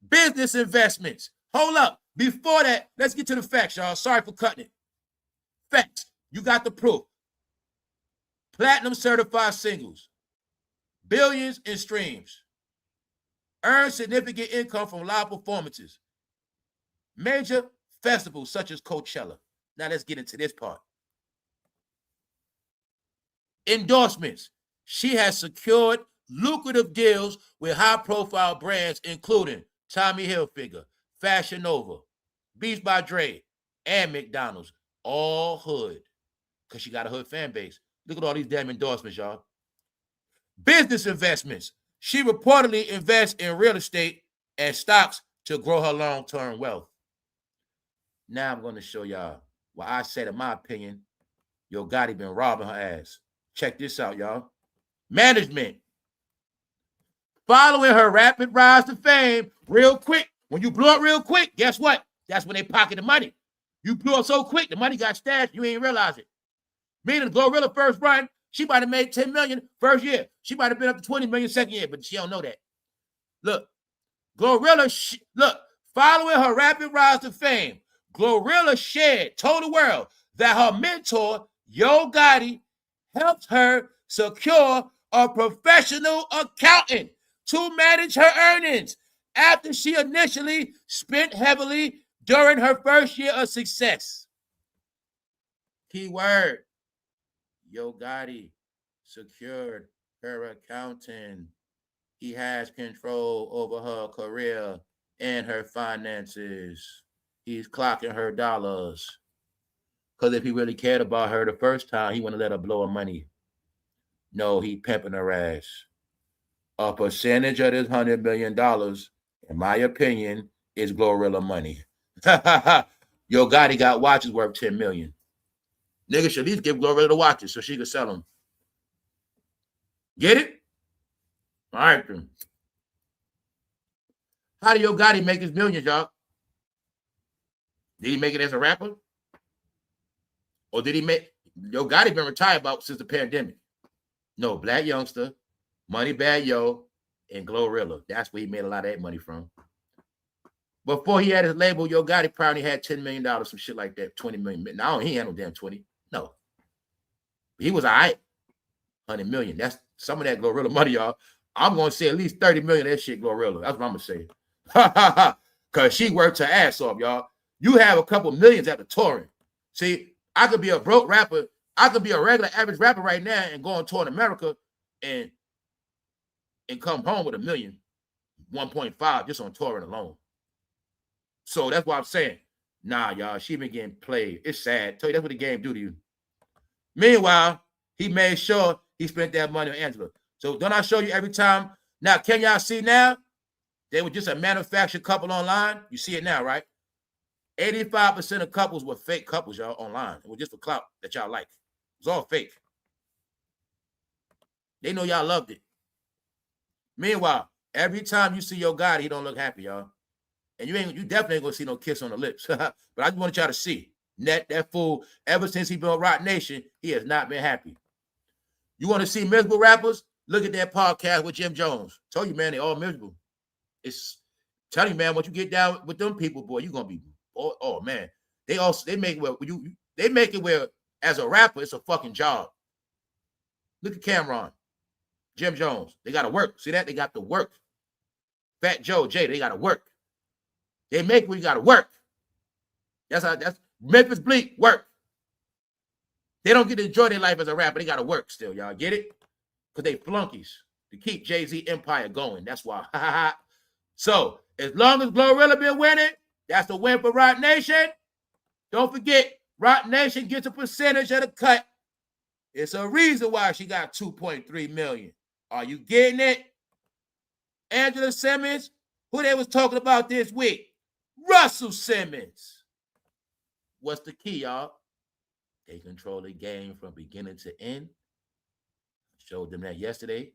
Speaker 1: Business investments. Hold up. Before that, let's get to the facts, y'all. Sorry for cutting it. Facts. You got the proof. Platinum certified singles. Billions in streams. Earn significant income from live performances. Major festivals such as Coachella. Now let's get into this part. Endorsements. She has secured lucrative deals with high-profile brands, including Tommy Hilfiger, Fashion Nova, Beats by Dre, and McDonald's. All hood. Because she got a hood fan base. Look at all these damn endorsements, y'all. Business investments. She reportedly invests in real estate and stocks to grow her long-term wealth. Now I'm going to show y'all what I said, in my opinion, Yo Gotti been robbing her ass. Check this out, y'all. Management. Following her rapid rise to fame real quick. When you blow up real quick, guess what? That's when they pocket the money. You blew up so quick, the money got stashed, you ain't realize it. Meaning GLORILLA first run, she might have made 10 million first year. She might have been up to 20 million second year, but she don't know that. Look, GLORILLA, look, following her rapid rise to fame, GLORILLA told the world that her mentor, Yo Gotti, helped her secure a professional accountant to manage her earnings after she initially spent heavily during her first year of success. Key word, Yo Gotti secured her accountant. He has control over her career and her finances. He's clocking her dollars. Because if he really cared about her the first time, he wouldn't let her blow her money. No, he pimping her ass. A percentage of this $100 million, in my opinion, is GLORILLA money. Yo Gotti got watches worth $10 million. Niggas should at least give GLORILLA the watches so she could sell them. Get it? All right, then. How did Yo Gotti make his millions, y'all? Did he make it as a rapper? Or did he make... Yo Gotti been retired about since the pandemic. No, Black Youngster, Money Bad Yo, and GLORILLA. That's where he made a lot of that money from. Before he had his label, Yo Gotti probably had $10 million, some shit like that, 20 million. No, he had no damn 20. No. He was all right. 100 million. That's some of that GLORILLA money, y'all. I'm going to say at least 30 million of that shit GLORILLA. That's what I'm going to say. Because she worked her ass off, y'all. You have a couple millions after touring. See, I could be a broke rapper. I could be a regular average rapper right now and go on tour in America and come home with $1 million, 1.5 just on touring alone. So that's what I'm saying. Nah, y'all, she been getting played. It's sad. Tell you that's what the game do to you. Meanwhile, he made sure he spent that money on Angela. So don't I show you every time? Now, can y'all see now? They were just a manufactured couple online. You see it now, right? 85% of couples were fake couples, y'all, online. It was just a clout that y'all like. It was all fake. They know y'all loved it. Meanwhile, every time you see Yo Gotti, he don't look happy, y'all. And you definitely ain't gonna see no kiss on the lips. But I just want y'all to see. That fool, ever since he been on Rock Nation, he has not been happy. You want to see miserable rappers? Look at that podcast with Jim Jones. Told you, man, they all miserable. It's telling you, man, once you get down with them people, boy, you're gonna be, oh man. They make it where as a rapper, it's a fucking job. Look at Cameron, Jim Jones. They gotta work. See that? They got to work. Fat Joe, Jay, they gotta work. They make where you gotta work. That's Memphis Bleak, work. They don't get to enjoy their life as a rapper. They gotta work still, y'all. Get it? Because they flunkies. to keep Jay-Z empire going. That's why. So as long as GLORILLA been winning, that's a win for Roc Nation. Don't forget, Roc Nation gets a percentage of the cut. It's a reason why she got 2.3 million. Are you getting it? Angela Simmons, who they was talking about this week? Russell Simmons. What's the key, y'all? They control the game from beginning to end. I showed them that yesterday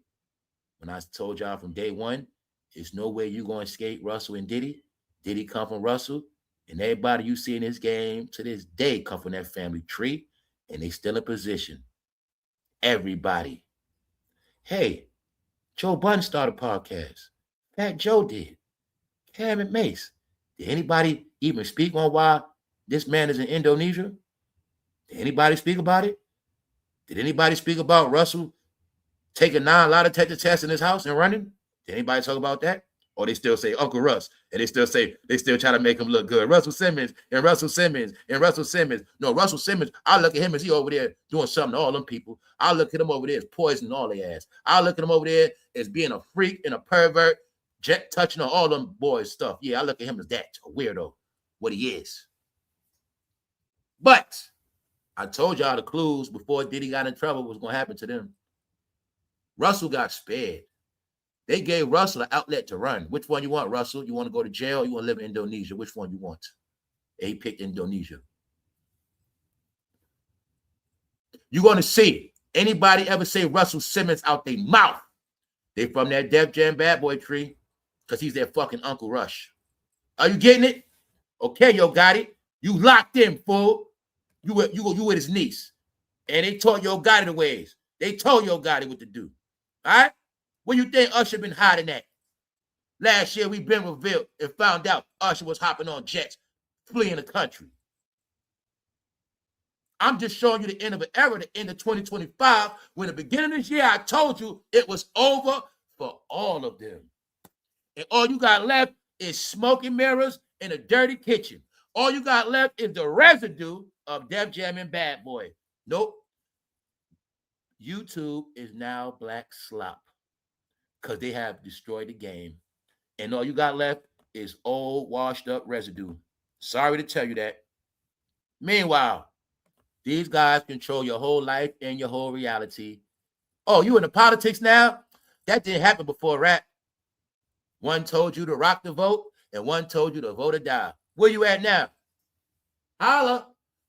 Speaker 1: when I told y'all from day one, there's no way you're going to escape Russell and Diddy. Diddy come from Russell, and everybody you see in this game to this day come from that family tree, and they still in position. Everybody. Hey, Joe Budden started a podcast. Fat Joe did. Cam and Mace. Did anybody even speak on why this man is in Indonesia? Did anybody speak about it? Did anybody speak about Russell taking 9 lie detector tests in his house and running? Did anybody talk about that? Or they still say Uncle Russ, and they still try to make him look good. Russell Simmons and Russell Simmons and Russell Simmons. No, Russell Simmons, I look at him as he over there doing something to all them people. I look at him over there as poisoning all their ass. I look at him over there as being a freak and a pervert, touching on all them boys' stuff. Yeah, I look at him as that, a weirdo, what he is. But I told y'all the clues before Diddy got in trouble was going to happen to them. Russell got spared. They gave Russell an outlet to run. Which one you want, Russell? You want to go to jail or you want to live in Indonesia? Which one you want? And he picked Indonesia. You're going to see anybody ever say Russell Simmons out their mouth. They from that Def Jam bad boy tree because he's their fucking Uncle Rush. Are you getting it? Okay, Yo Gotti. You locked in, fool. You with his niece. And they taught Yo Gotti the ways. They told Yo Gotti what to do. All right? Where you think Usher been hiding at? Last year, we been revealed and found out Usher was hopping on jets, fleeing the country. I'm just showing you the end of an era, the end of 2025, when the beginning of this year, I told you it was over for all of them. And all you got left is smoking mirrors and a dirty kitchen. All you got left is the residue of Def Jam and Bad Boy. Nope. YouTube is now black slop because they have destroyed the game. And all you got left is old, washed up residue. Sorry to tell you that. Meanwhile, these guys control your whole life and your whole reality. Oh, you in the politics now? That didn't happen before rap. One told you to rock the vote, and one told you to vote or die. Where you at now? Holla.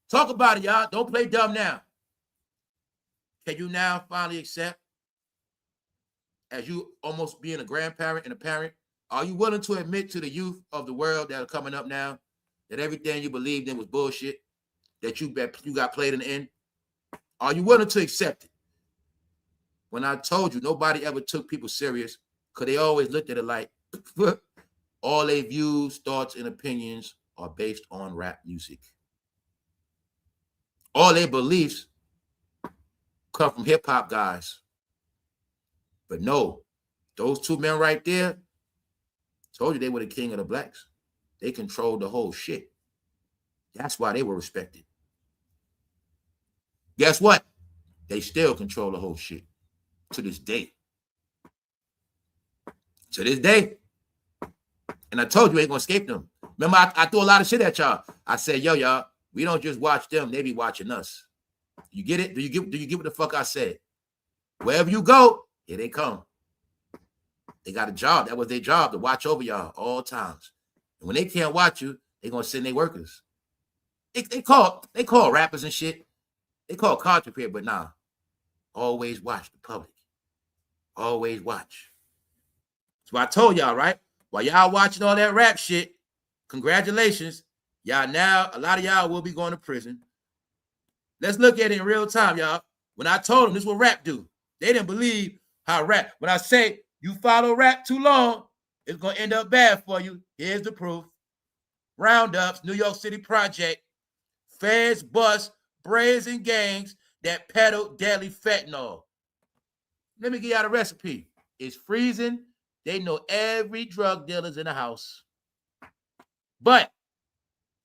Speaker 1: Talk about it, y'all. Don't play dumb now. Can you now finally accept, as you almost being a grandparent and a parent, are you willing to admit to the youth of the world that are coming up now that everything you believed in was bullshit, that you got played in the end? Are you willing to accept it? When I told you nobody ever took people serious because they always looked at it like all their views, thoughts, and opinions are based on rap music. All their beliefs come from hip-hop guys. But no, those two men right there, told you they were the king of the blacks. They controlled the whole shit. That's why they were respected. Guess what? They still control the whole shit to this day. To this day. And I told you ain't gonna escape them. Remember, I threw a lot of shit at y'all. I said, yo, y'all, we don't just watch them, they be watching us. You get it? Do you get what the fuck I said? Wherever you go, here they come. They got a job. That was their job, to watch over y'all all times. And when they can't watch you, they're gonna send their workers. They call rappers and shit. They call content here, but nah. Always watch the public. Always watch. So I told y'all, right? While y'all watching all that rap shit, congratulations. Y'all now, a lot of y'all will be going to prison. Let's look at it in real time, y'all. When I told them this is what rap do, they didn't believe how rap. When I say you follow rap too long, it's going to end up bad for you. Here's the proof. Roundups, New York City Project, feds bust brazen gangs that peddle deadly fentanyl. Let me give y'all the recipe. It's freezing. They know every drug dealer's in the house. But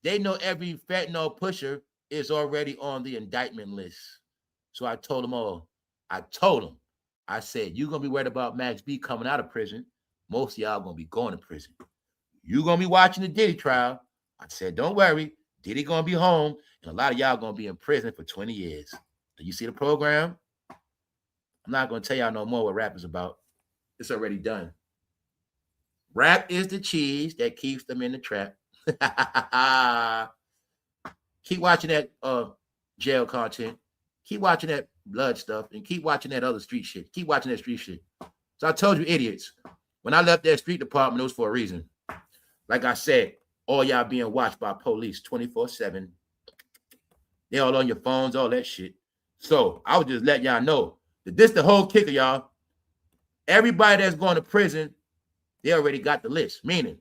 Speaker 1: they know every fentanyl pusher is already on the indictment list. So I told them all. I told them. I said, you're going to be worried about Max B coming out of prison. Most of y'all going to be going to prison. You're going to be watching the Diddy trial. I said, don't worry. Diddy going to be home, and a lot of y'all going to be in prison for 20 years. Do you see the program? I'm not going to tell y'all no more what rap is about. It's already done. Rap is the cheese that keeps them in the trap. Keep watching that jail content. Keep watching that blood stuff, and keep watching that other street shit. Keep watching that street shit. So I told you, idiots, when I left that street department, it was for a reason. Like I said, all y'all being watched by police 24/7. They all on your phones, all that shit. So I would just let y'all know that this the whole kicker, y'all. Everybody that's going to prison, they already got the list. Meaning,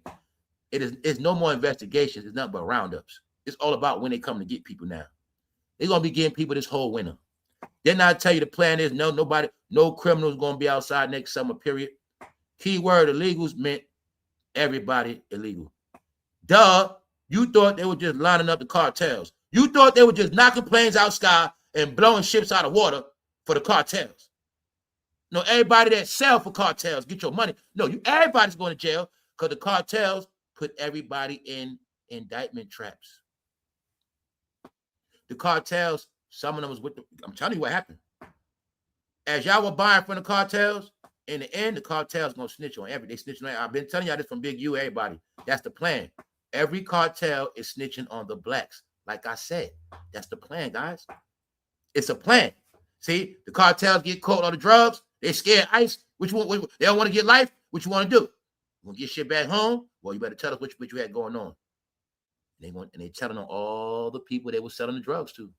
Speaker 1: it's no more investigations. It's nothing but roundups. It's all about when they come to get people now. They're going to be getting people this whole winter. Then I tell you the plan is no criminals going to be outside next summer, period. Keyword illegals meant everybody illegal. Duh, you thought they were just lining up the cartels. You thought they were just knocking planes out sky and blowing ships out of water for the cartels. No, everybody that sell for cartels, get your money. No, everybody's going to jail because the cartels put everybody in indictment traps. The cartels, some of them was I'm telling you what happened. As y'all were buying from the cartels, in the end, the cartels gonna snitch on every. They snitching on. I've been telling y'all this from Big U, everybody. That's the plan. Every cartel is snitching on the blacks. Like I said, that's the plan, guys. It's a plan. See, the cartels get caught on the drugs. They scared ICE. Which one? They don't want to get life. What you want to do? You want to get shit back home? Well, you better tell us what you had going on. And they telling on all the people they were selling the drugs to.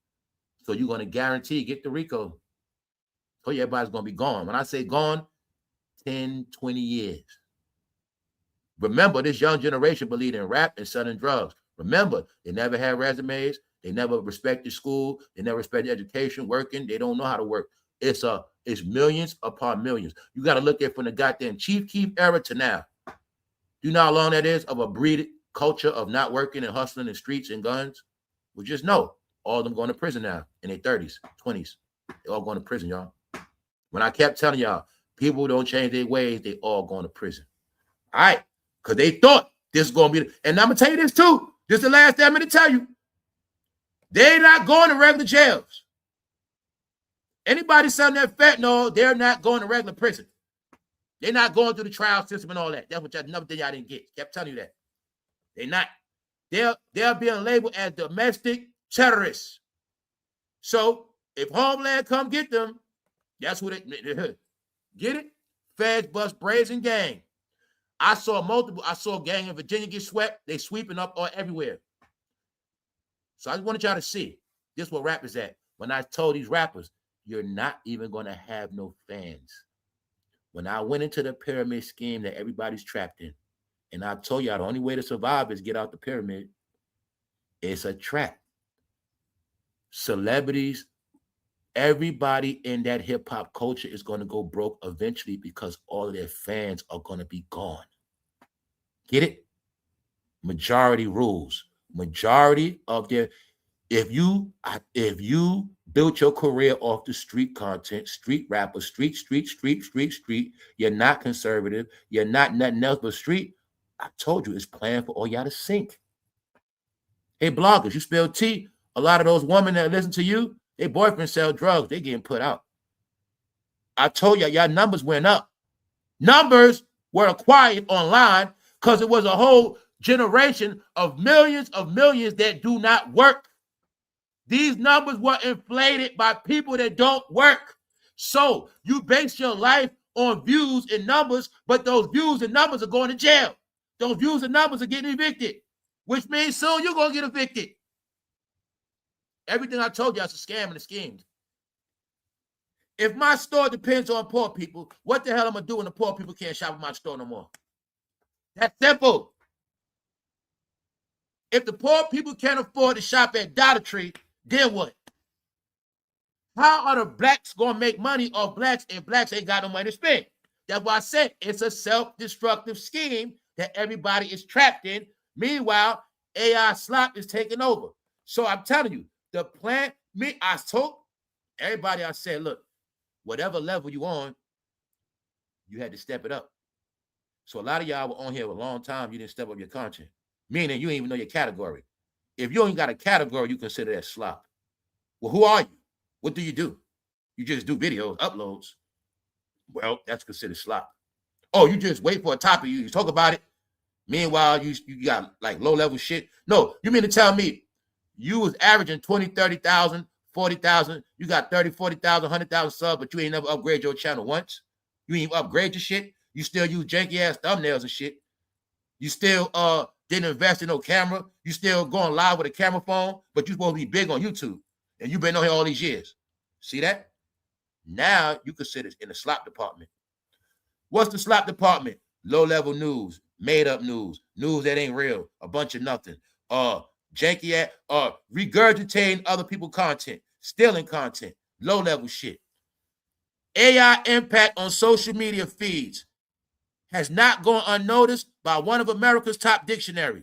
Speaker 1: So you're going to guarantee get the RICO. So everybody's going to be gone. When I say gone, 10, 20 years. Remember, this young generation believed in rap and selling drugs. Remember, they never had resumes. They never respected school. They never respected education, working. They don't know how to work. It's millions upon millions. You got to look at from the goddamn Chief Keef era to now. Do you know how long that is of a breed culture of not working and hustling in streets and guns? Well, just know all of them going to prison now in their 30s, 20s. They all going to prison, y'all. When I kept telling y'all, people don't change their ways, they all going to prison. All right, because they thought this is going to be, and I'm going to tell you this too. This is the last thing I'm going to tell you. They're not going to regular jails. Anybody selling that fentanyl, they're not going to regular prison. They're not going through the trial system and all that. That's what another thing y'all didn't get. Kept telling you that. They're not. They're being labeled as domestic terrorists. So if Homeland come get them, that's what it get it. Feds bust brazen gang. I saw a gang in Virginia get swept. They sweeping up all everywhere. So I just wanted y'all to see this is what rap is at. When I told these rappers, you're not even going to have no fans. When I went into the pyramid scheme that everybody's trapped in, and I told y'all the only way to survive is get out the pyramid, it's a trap. Celebrities, everybody in that hip-hop culture is going to go broke eventually because all of their fans are going to be gone. Get it? Majority rules. Majority of their, if you built your career off the street content, street rapper, street, you're not conservative, you're not nothing else but street, I told you it's planned for all y'all to sink. Hey, bloggers, you spell T, a lot of those women that listen to you, their boyfriends sell drugs, they getting put out. I told y'all numbers went up. Numbers were acquired online because it was a whole generation of millions that do not work. These numbers were inflated by people that don't work. So you base your life on views and numbers, but those views and numbers are going to jail. Those views and numbers are getting evicted, which means soon you're going to get evicted. Everything I told you is a scam and a scheme. If my store depends on poor people, what the hell am I doing when the poor people can't shop at my store no more? That's simple. If the poor people can't afford to shop at Dollar Tree, then what? How are the blacks going to make money off blacks if blacks ain't got no money to spend? That's why I said it's a self-destructive scheme that everybody is trapped in. Meanwhile, AI slop is taking over. So I'm telling you, the plan, I told everybody, I said, look, whatever level you on, You had to step it up. So a lot of y'all were on here a long time. You didn't step up your content, meaning you didn't even know your category. If you ain't got a category, you consider that slop. Well, who are you? What do? You just do videos, uploads. Well, that's considered slop. Oh, you just wait for a topic. You talk about it. Meanwhile, you got like low-level shit. No, you mean to tell me you was averaging 20, 30,000, 40,000. You got 30, 40,000, 100,000 subs, but you ain't never upgrade your channel once? You ain't even upgrade your shit? You still use janky-ass thumbnails and shit? You still didn't invest in no camera? You still going live with a camera phone, but you supposed to be big on YouTube, and you've been on here all these years. See that? Now you consider it in the slop department. What's the slop department? Low-level news, made-up news, news that ain't real, a bunch of nothing. Janky regurgitating other people's content, stealing content, low-level shit. AI impact on social media feeds has not gone unnoticed by one of America's top dictionary.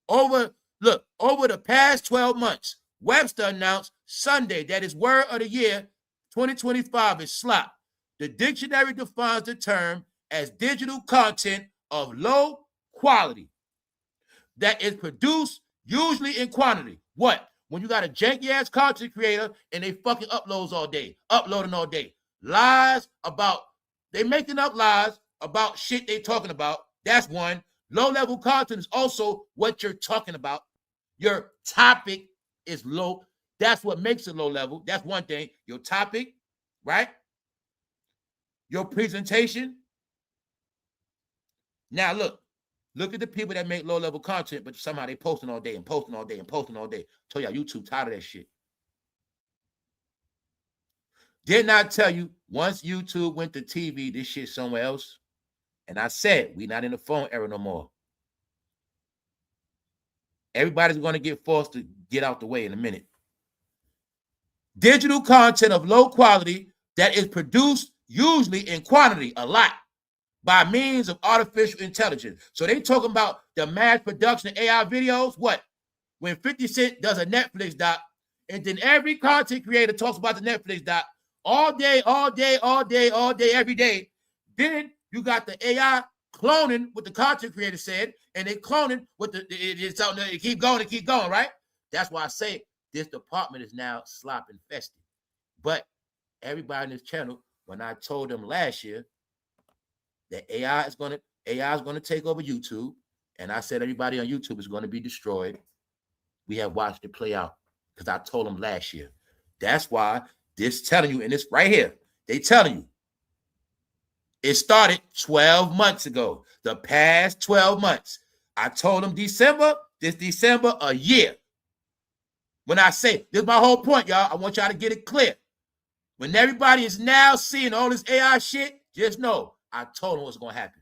Speaker 1: Over the past 12 months, Webster announced Sunday that his word of the year 2025 is slop. The dictionary defines the term as digital content of low quality that is produced usually in quantity. What? When you got a janky ass content creator and they fucking uploading all day. Lies about, they making up lies about shit they talking about. That's one. Low level content is also what you're talking about. Your topic is low. That's what makes it low level. That's one thing. Your topic, right? Your presentation. Now look at the people that make low level content, but somehow they posting all day and posting all day and posting all day. Tell y'all YouTube tired of that shit. Did not tell you once YouTube went to TV, this shit somewhere else. And I said, we not in the phone era no more. Everybody's going to get forced to get out the way in a minute. Digital content of low quality that is produced usually in quantity, a lot, by means of artificial intelligence. So they talking about the mass production of AI videos. What? When 50 Cent does a Netflix doc, and then every content creator talks about the Netflix doc all day, every day. Then you got the AI cloning what the content creator said, and they cloning what it's out there. It keep going, right? That's why I say this department is now slop infested. But everybody in this channel, when I told them last year that AI is going to take over YouTube, and I said everybody on YouTube is going to be destroyed, we have watched it play out because I told them last year. That's why this telling you, and it's right here, they telling you it started 12 months ago. The past 12 months. I told them this December, a year. When I say, this is my whole point, y'all. I want y'all to get it clear. When everybody is now seeing all this AI shit, just know I told them what's going to happen.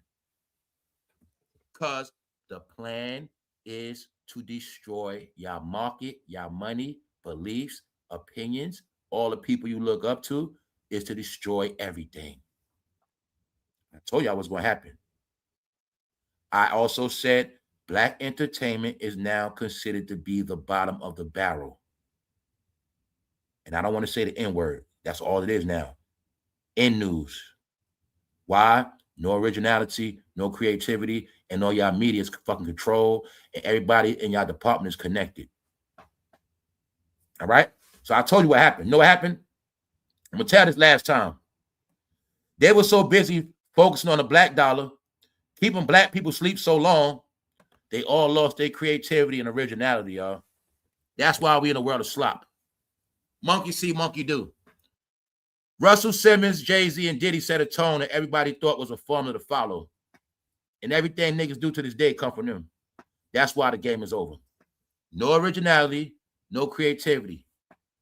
Speaker 1: Because the plan is to destroy your market, your money, beliefs, opinions, all the people you look up to, is to destroy everything. I told y'all what's going to happen. I also said black entertainment is now considered to be the bottom of the barrel. And I don't want to say the N-word. That's all it is now. N news. Why? No originality, no creativity, and all y'all media is fucking control, and everybody in y'all department is connected. All right? So I told you what happened. You know what happened? I'm going to tell this last time. They were so busy focusing on the black dollar, keeping black people sleep so long, they all lost their creativity and originality, y'all. That's why we in a world of slop. Monkey see, monkey do. Russell Simmons, Jay-Z, and Diddy set a tone that everybody thought was a formula to follow. And everything niggas do to this day come from them. That's why the game is over. No originality, no creativity.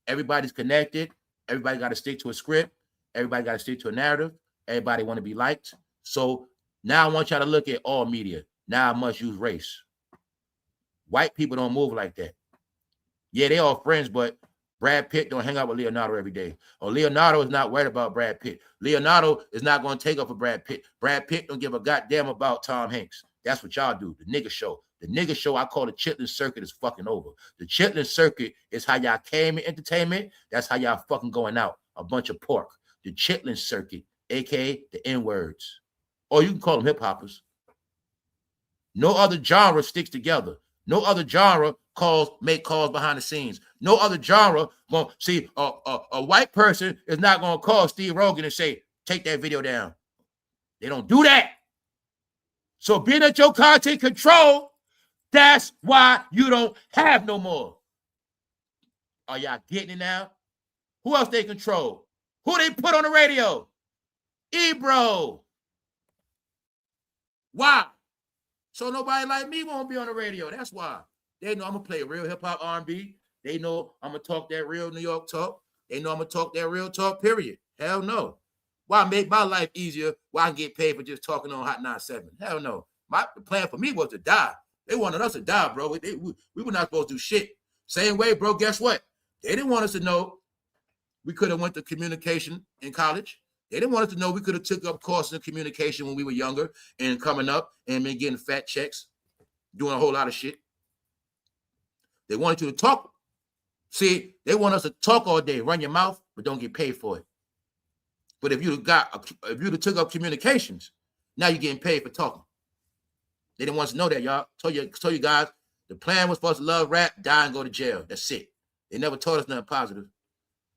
Speaker 1: Everybody's connected. Everybody got to stick to a script. Everybody got to stick to a narrative. Everybody want to be liked. So now I want y'all to look at all media. Now I must use race. White people don't move like that. Yeah, they all friends, but Brad Pitt don't hang out with Leonardo every day. Or Leonardo is not worried about Brad Pitt. Leonardo is not going to take up for Brad Pitt. Brad Pitt don't give a goddamn about Tom Hanks. That's what y'all do. The nigga show. The nigga show I call the Chitlin Circuit is fucking over. The Chitlin Circuit is how y'all came in entertainment. That's how y'all fucking going out. A bunch of pork. The Chitlin Circuit aka the N-words. Or you can call them hip-hoppers. No other genre sticks together. No other genre make calls behind the scenes. No other genre see a white person is not gonna call Steve Rogan and say, take that video down. They don't do that. So being at your content control, that's why you don't have no more. Are y'all getting it now? Who else they control? Who they put on the radio? EBRO. Why? So nobody like me won't be on the radio. That's why. They know I'm going to play real hip-hop R&B. They know I'm going to talk that real New York talk. They know I'm going to talk that real talk, period. Hell no. Why make my life easier where I can get paid for just talking on Hot 97? Hell no. The plan for me was to die. They wanted us to die, bro. We were not supposed to do shit. Same way, bro, guess what? They didn't want us to know we could have went to communication in college. They didn't want us to know we could have took up courses in communication when we were younger and coming up and been getting fat checks, doing a whole lot of shit. They wanted you to talk. See, they want us to talk all day, run your mouth, but don't get paid for it. But if you'd have took up communications, now you're getting paid for talking. They didn't want us to know that, y'all. Told you guys, the plan was for us to love rap, die, and go to jail. That's it. They never taught us nothing positive.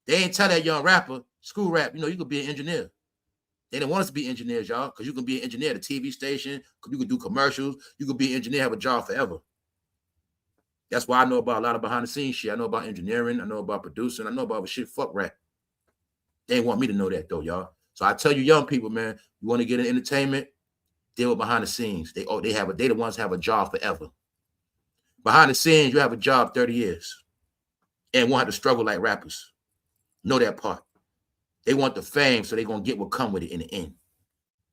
Speaker 1: They ain't tell that young rapper, school rap, you could be an engineer. They didn't want us to be engineers, y'all, because you can be an engineer at a TV station. You can do commercials. You could be an engineer, have a job forever. That's why I know about a lot of behind-the-scenes shit. I know about engineering. I know about producing. I know about shit. Fuck rap. They ain't want me to know that, though, y'all. So I tell you young people, man, you want to get in entertainment, deal with behind the scenes. They the ones have a job forever. Behind the scenes, you have a job 30 years and won't have to struggle like rappers. Know that part. They want the fame, so they're going to get what come with it in the end.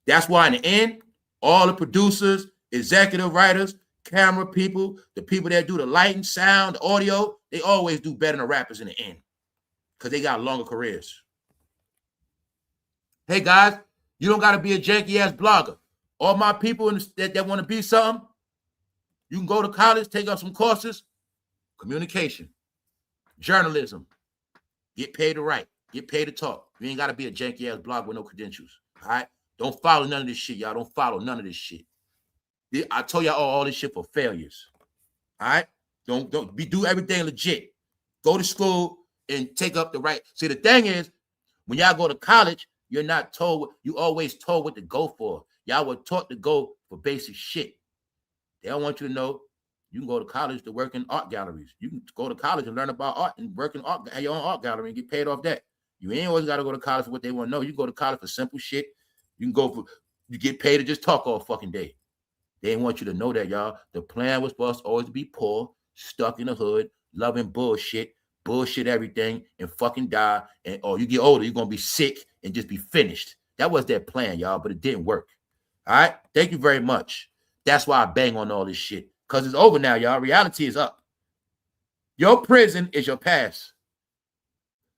Speaker 1: That's why in the end, all the producers, executive writers, camera people, the people that do the lighting, sound, the audio, they always do better than the rappers in the end because they got longer careers. Hey, guys, you don't got to be a janky-ass blogger. All my people that want to be something, you can go to college, take up some courses, communication, journalism, get paid to write, get paid to talk. You ain't got to be a janky-ass blogger with no credentials, all right? Don't follow none of this shit, y'all. Don't follow none of this shit. I told y'all all this shit for failures, all right? Do everything legit. Go to school and take up the right. See, the thing is, when y'all go to college, you're not told, you always told what to go for. Y'all were taught to go for basic shit. They don't want you to know you can go to college to work in art galleries. You can go to college and learn about art and work in art, have your own art gallery and get paid off that. You ain't always got to go to college for what they want to know. You go to college for simple shit. You get paid to just talk all fucking day. They didn't want you to know that, y'all. The plan was for us always to be poor, stuck in the hood, loving bullshit everything, and fucking die. And you get older, you're going to be sick and just be finished. That was their plan, y'all, but it didn't work. All right? Thank you very much. That's why I bang on all this shit. Because it's over now, y'all. Reality is up. Your prison is your past.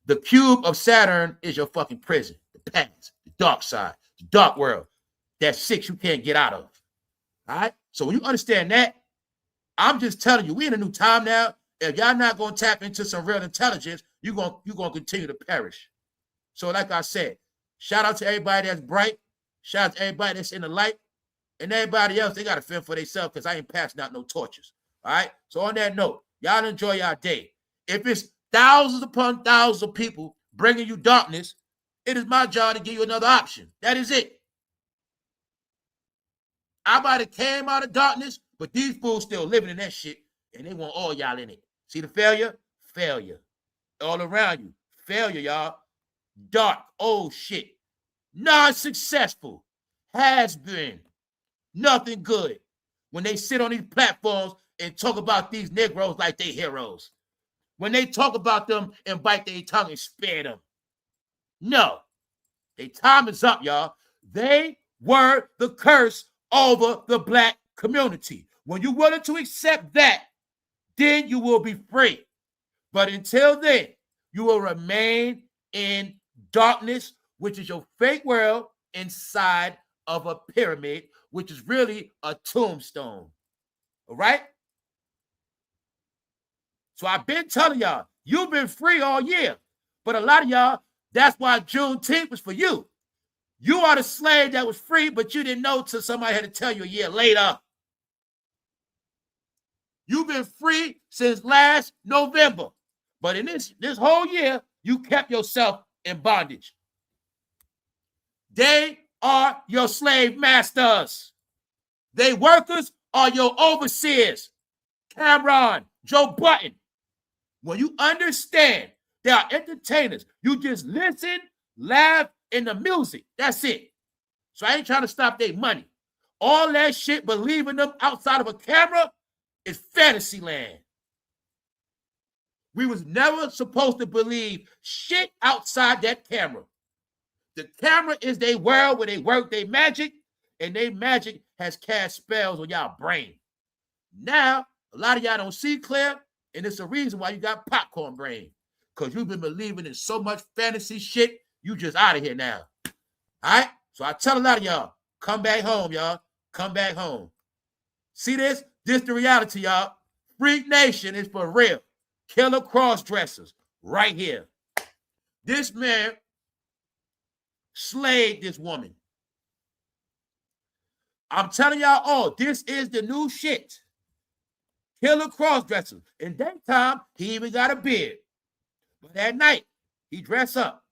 Speaker 1: The cube of Saturn is your fucking prison. The past, the dark side, the dark world. That six you can't get out of. All right? So when you understand that, I'm just telling you, we in a new time now. If y'all not going to tap into some real intelligence, you're going to continue to perish. So like I said, shout out to everybody that's bright. Shout out to everybody that's in the light. And everybody else, they got to fend for themselves because I ain't passing out no torches. All right? So on that note, y'all enjoy y'all day. If it's thousands upon thousands of people bringing you darkness, it is my job to give you another option. That is it. I might have came out of darkness, but these fools still living in that shit, and they want all y'all in it. See the failure? Failure. All around you. Failure, y'all. Dark, old shit. Non-successful. Has been. Nothing good. When they sit on these platforms and talk about these Negroes like they heroes. When they talk about them and bite their tongue and spare them. No. Their time is up, y'all. They were the curse over the black community. When you're willing to accept that, then you will be free. But until then, you will remain in darkness, which is your fake world inside of a pyramid, which is really a tombstone. All right? So I've been telling y'all, you've been free all year. But a lot of y'all, that's why Juneteenth was for you. You are the slave that was free, but you didn't know till somebody had to tell you a year later. You've been free since last November. But in this whole year, you kept yourself in bondage. They are your slave masters. They workers are your overseers. Cameron, Joe Button. When you understand they are entertainers, you just listen, laugh, and the music. That's it. So I ain't trying to stop their money. All that shit, believing them outside of a camera is fantasy land. We was never supposed to believe shit outside that camera. The camera is their world where they work their magic, and their magic has cast spells on y'all brain. Now, a lot of y'all don't see clear, and it's a reason why you got popcorn brain. Because you've been believing in so much fantasy shit, you just out of here now. All right? So I tell a lot of y'all, come back home, y'all. Come back home. See this? This the reality, y'all. Freak Nation is for real. Killer cross-dressers right here. This man slayed this woman. I'm telling y'all all, this is the new shit. Killer cross-dressers. In daytime, he even got a beard. But at night, he dress up.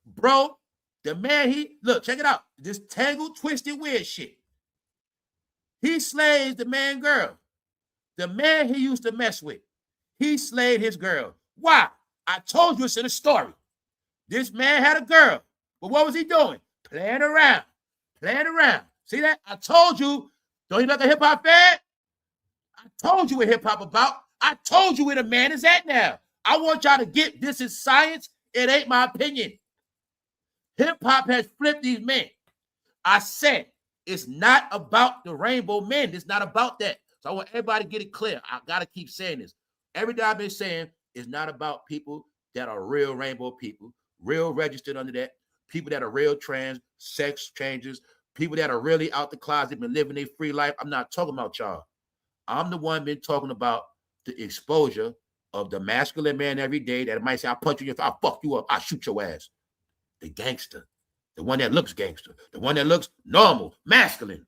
Speaker 1: Bro, the man, look, check it out. This tangled, twisted, weird shit. He slays the man girl. The man he used to mess with. He slayed his girl. Why? I told you it's in a story. This man had a girl. But what was he doing? Playing around. Playing around. See that? I told you. Don't you like a hip-hop fan? I told you what hip-hop about. I told you where the man is at now. I want y'all to get this is science. It ain't my opinion. Hip-hop has flipped these men. I said, it's not about the rainbow men. It's not about that. So I want everybody to get it clear. I got to keep saying this. Every day I've been saying it's not about people that are real rainbow people, real registered under that, people that are real trans, sex changers, people that are really out the closet, been living their free life. I'm not talking about y'all. I'm the one been talking about the exposure of the masculine man every day that might say, I'll punch you in your face, I'll fuck you up, I'll shoot your ass. The gangster. The one that looks gangster. The one that looks normal, masculine.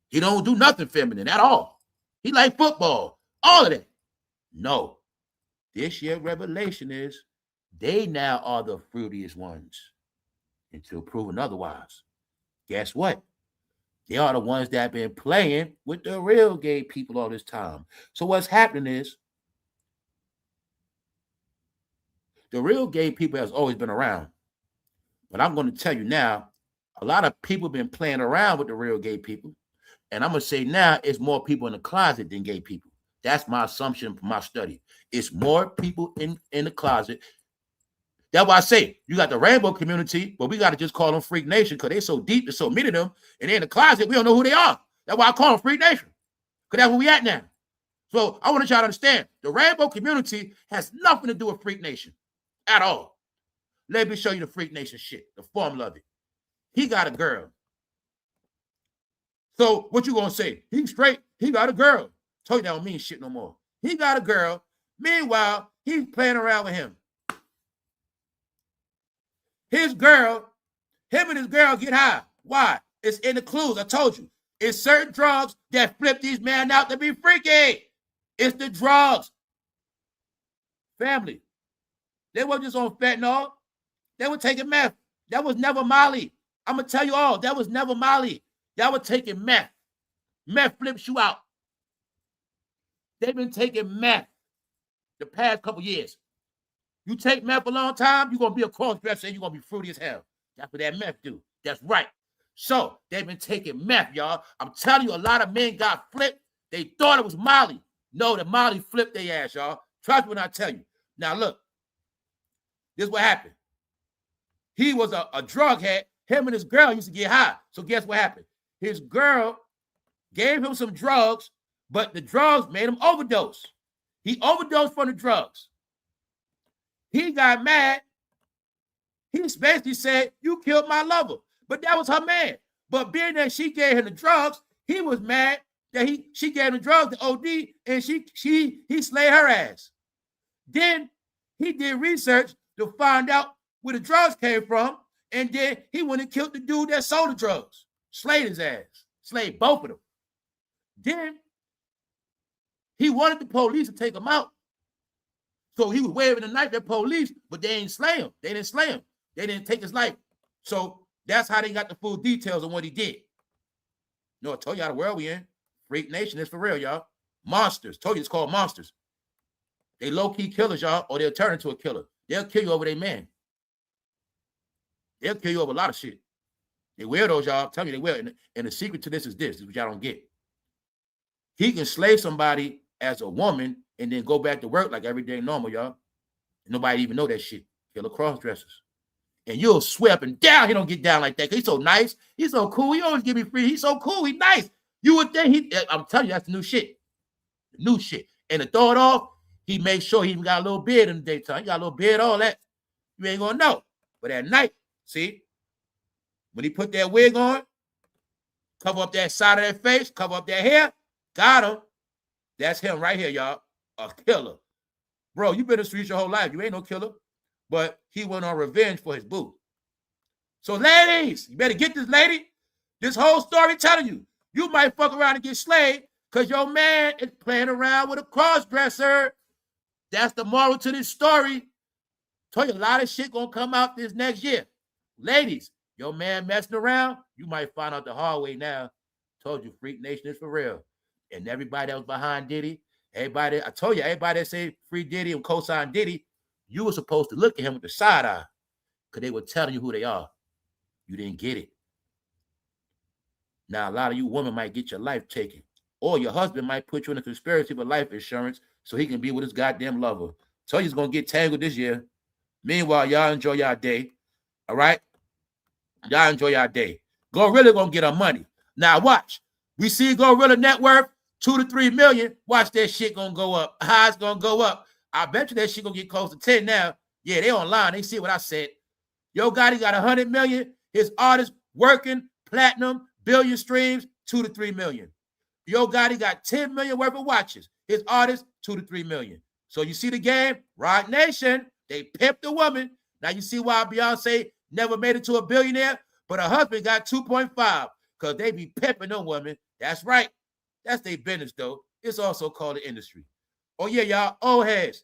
Speaker 1: He don't do nothing feminine at all. He like football. All of that. No. This year revelation is they now are the fruitiest ones until proven otherwise. Guess what? They are the ones that have been playing with the real gay people all this time. So what's happening is the real gay people has always been around. But I'm going to tell you now, a lot of people been playing around with the real gay people. And I'm going to say now it's more people in the closet than gay people. That's my assumption from my study. It's more people in the closet. That's why I say you got the rainbow community, but we got to just call them Freak Nation because they're so deep, there's so many of them. And they're in the closet, we don't know who they are. That's why I call them Freak Nation. Because that's where we at now. So I want y'all to understand the rainbow community has nothing to do with Freak Nation at all. Let me show you the Freak Nation shit, the formula of it. He got a girl. So what you gonna say? He's straight. He got a girl. Told you that don't mean shit no more. He got a girl. Meanwhile, he's playing around with him. His girl, him and his girl get high. Why? It's in the clues. I told you. It's certain drugs that flip these men out to be freaky. It's the drugs. Family. They weren't just on fentanyl. They were taking meth. That was never Molly. I'm going to tell you all, that was never Molly. Y'all were taking meth. Meth flips you out. They've been taking meth the past couple years. You take meth a long time, you're going to be a cross-dresser and you're going to be fruity as hell. That's what that meth do. That's right. So they've been taking meth, y'all. I'm telling you, a lot of men got flipped. They thought it was Molly. No, the Molly flipped their ass, y'all. Trust me when I tell you. Now, look. This is what happened. He was a drug head. Him and his girl used to get high. So guess what happened? His girl gave him some drugs, but the drugs made him overdose. He overdosed from the drugs. He got mad. He basically said, you killed my lover. But that was her man. But being that she gave him the drugs, he was mad that she gave him the drugs to OD and he slayed her ass. Then he did research. to find out where the drugs came from. And then he went and killed the dude that sold the drugs. Slayed his ass. Slayed both of them. Then he wanted the police to take him out. So he was waving the knife at police, but they didn't slay him. They didn't slay him. They didn't take his life. So that's how they got the full details on what he did. No, I told y'all the world we in. Freak Nation is for real, y'all. Monsters. Told you it's called monsters. They low-key killers, y'all, or they'll turn into a killer. They'll kill you over their man. They'll kill you over a lot of shit. They weirdos, y'all. I'm telling you, they will. And the secret to this is what y'all don't get. He can slay somebody as a woman and then go back to work like everyday normal, y'all. Nobody even know that shit. Killer cross-dressers. And you'll swear up and down. He don't get down like that. He's so nice. He's so cool. He always give me free. He's so cool. He's nice. You would think I'm telling you, that's the new shit. The new shit. And to throw it off, he makes sure he even got a little beard in the daytime. He got a little beard, all that. You ain't gonna know. But at night, see, when he put that wig on, cover up that side of that face, cover up that hair, got him. That's him right here, y'all. A killer. Bro, you been in the streets your whole life. You ain't no killer. But he went on revenge for his boo. So ladies, you better get this lady. This whole story telling you, you might fuck around and get slayed because your man is playing around with a cross-dresser. That's the moral to this story. Told you a lot of shit gonna come out this next year. Ladies, your man messing around, you might find out the hard way now. Told you, Freak Nation is for real. And everybody that was behind Diddy, everybody, I told you, everybody that say free Diddy and co-sign Diddy, you were supposed to look at him with the side eye because they were telling you who they are. You didn't get it. Now, a lot of you women might get your life taken, or your husband might put you in a conspiracy for life insurance so he can be with his goddamn lover. Tell you he's going to get tangled this year. Meanwhile, y'all enjoy y'all day. All right? Y'all enjoy y'all day. GLORILLA going to get her money. Now, watch. We see GLORILLA net worth, 2 to 3 million. Watch that shit going to go up. How it's going to go up. I bet you that shit going to get close to 10 now. Yeah, they online. They see what I said. Yo Gotti got 100 million. His artist working, platinum, billion streams, 2 to 3 million. Yo Gotti got 10 million worth of watches. His artist, 2 to 3 million. So you see the game? Rock Nation, they pimped the woman. Now you see why Beyonce never made it to a billionaire, but her husband got 2.5 because they be pimping them women. That's right. That's their business, though. It's also called the industry. Oh, yeah, y'all. Old heads.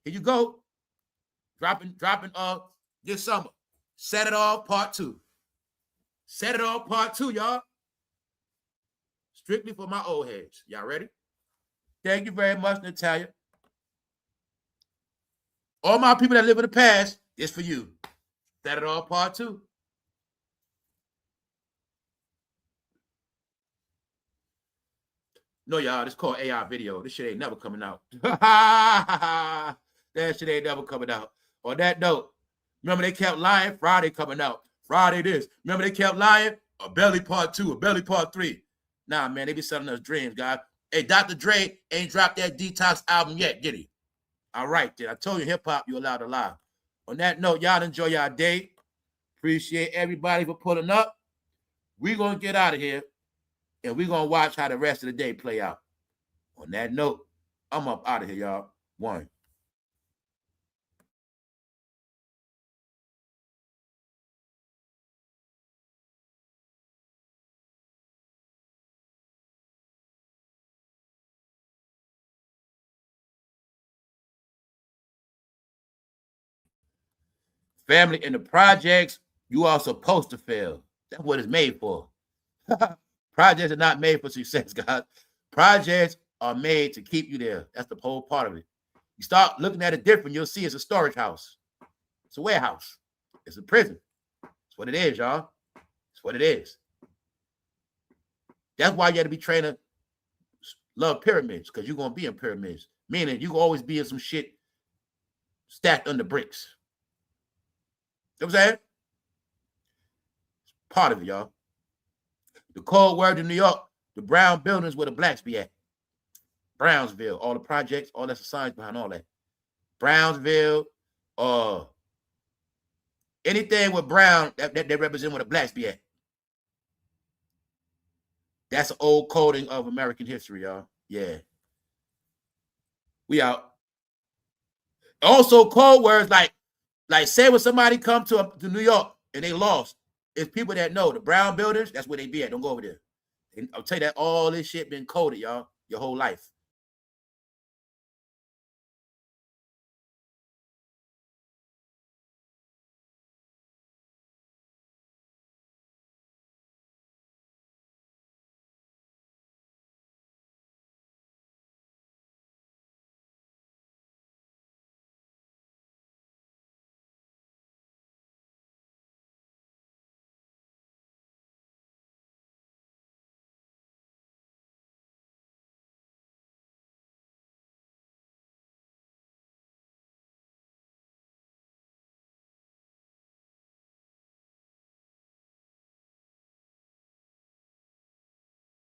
Speaker 1: Here you go. Dropping this summer. Set It Off Part 2. Set It Off Part 2, y'all. Strictly for my old heads. Y'all ready? Thank you very much, Natalia. All my people that live in the past, it's for you. Set It Off Part 2. No, y'all, this is called AI video. This shit ain't never coming out. That shit ain't never coming out. On that note, remember they kept lying? Friday coming out. Friday this. Remember they kept lying? A Belly Part 2, a Belly Part 3. Nah, man, they be selling us dreams, guys. Hey, Dr. Dre ain't dropped that Detox album yet, did he? All right, then. I told you hip-hop, you allowed to lie. On that note, y'all enjoy y'all day. Appreciate everybody for pulling up. We're going to get out of here, and we're going to watch how the rest of the day play out. On that note, I'm up out of here, y'all. One. Family in the projects, you are supposed to fail. That's what it's made for. Projects are not made for success, guys. Projects are made to keep you there. That's the whole part of it. You start looking at it different, you'll see it's a storage house. It's a warehouse. It's a prison. That's what it is, y'all. That's what it is. That's why you got to be trained to love pyramids, because you're going to be in pyramids. Meaning you can always be in some shit stacked under bricks. You know what I'm saying? It's part of it, y'all. The code word in New York, the brown buildings where the blacks be at. Brownsville, all the projects, all that's the science behind all that. Brownsville, anything with brown that represent where the blacks be at. That's an old coding of American history, y'all. Yeah. We out. Also, code words like Like, say when somebody come to New York and they lost, it's people that know the brown buildings. That's where they be at. Don't go over there. And I'll tell you that all this shit been coded, y'all, your whole life.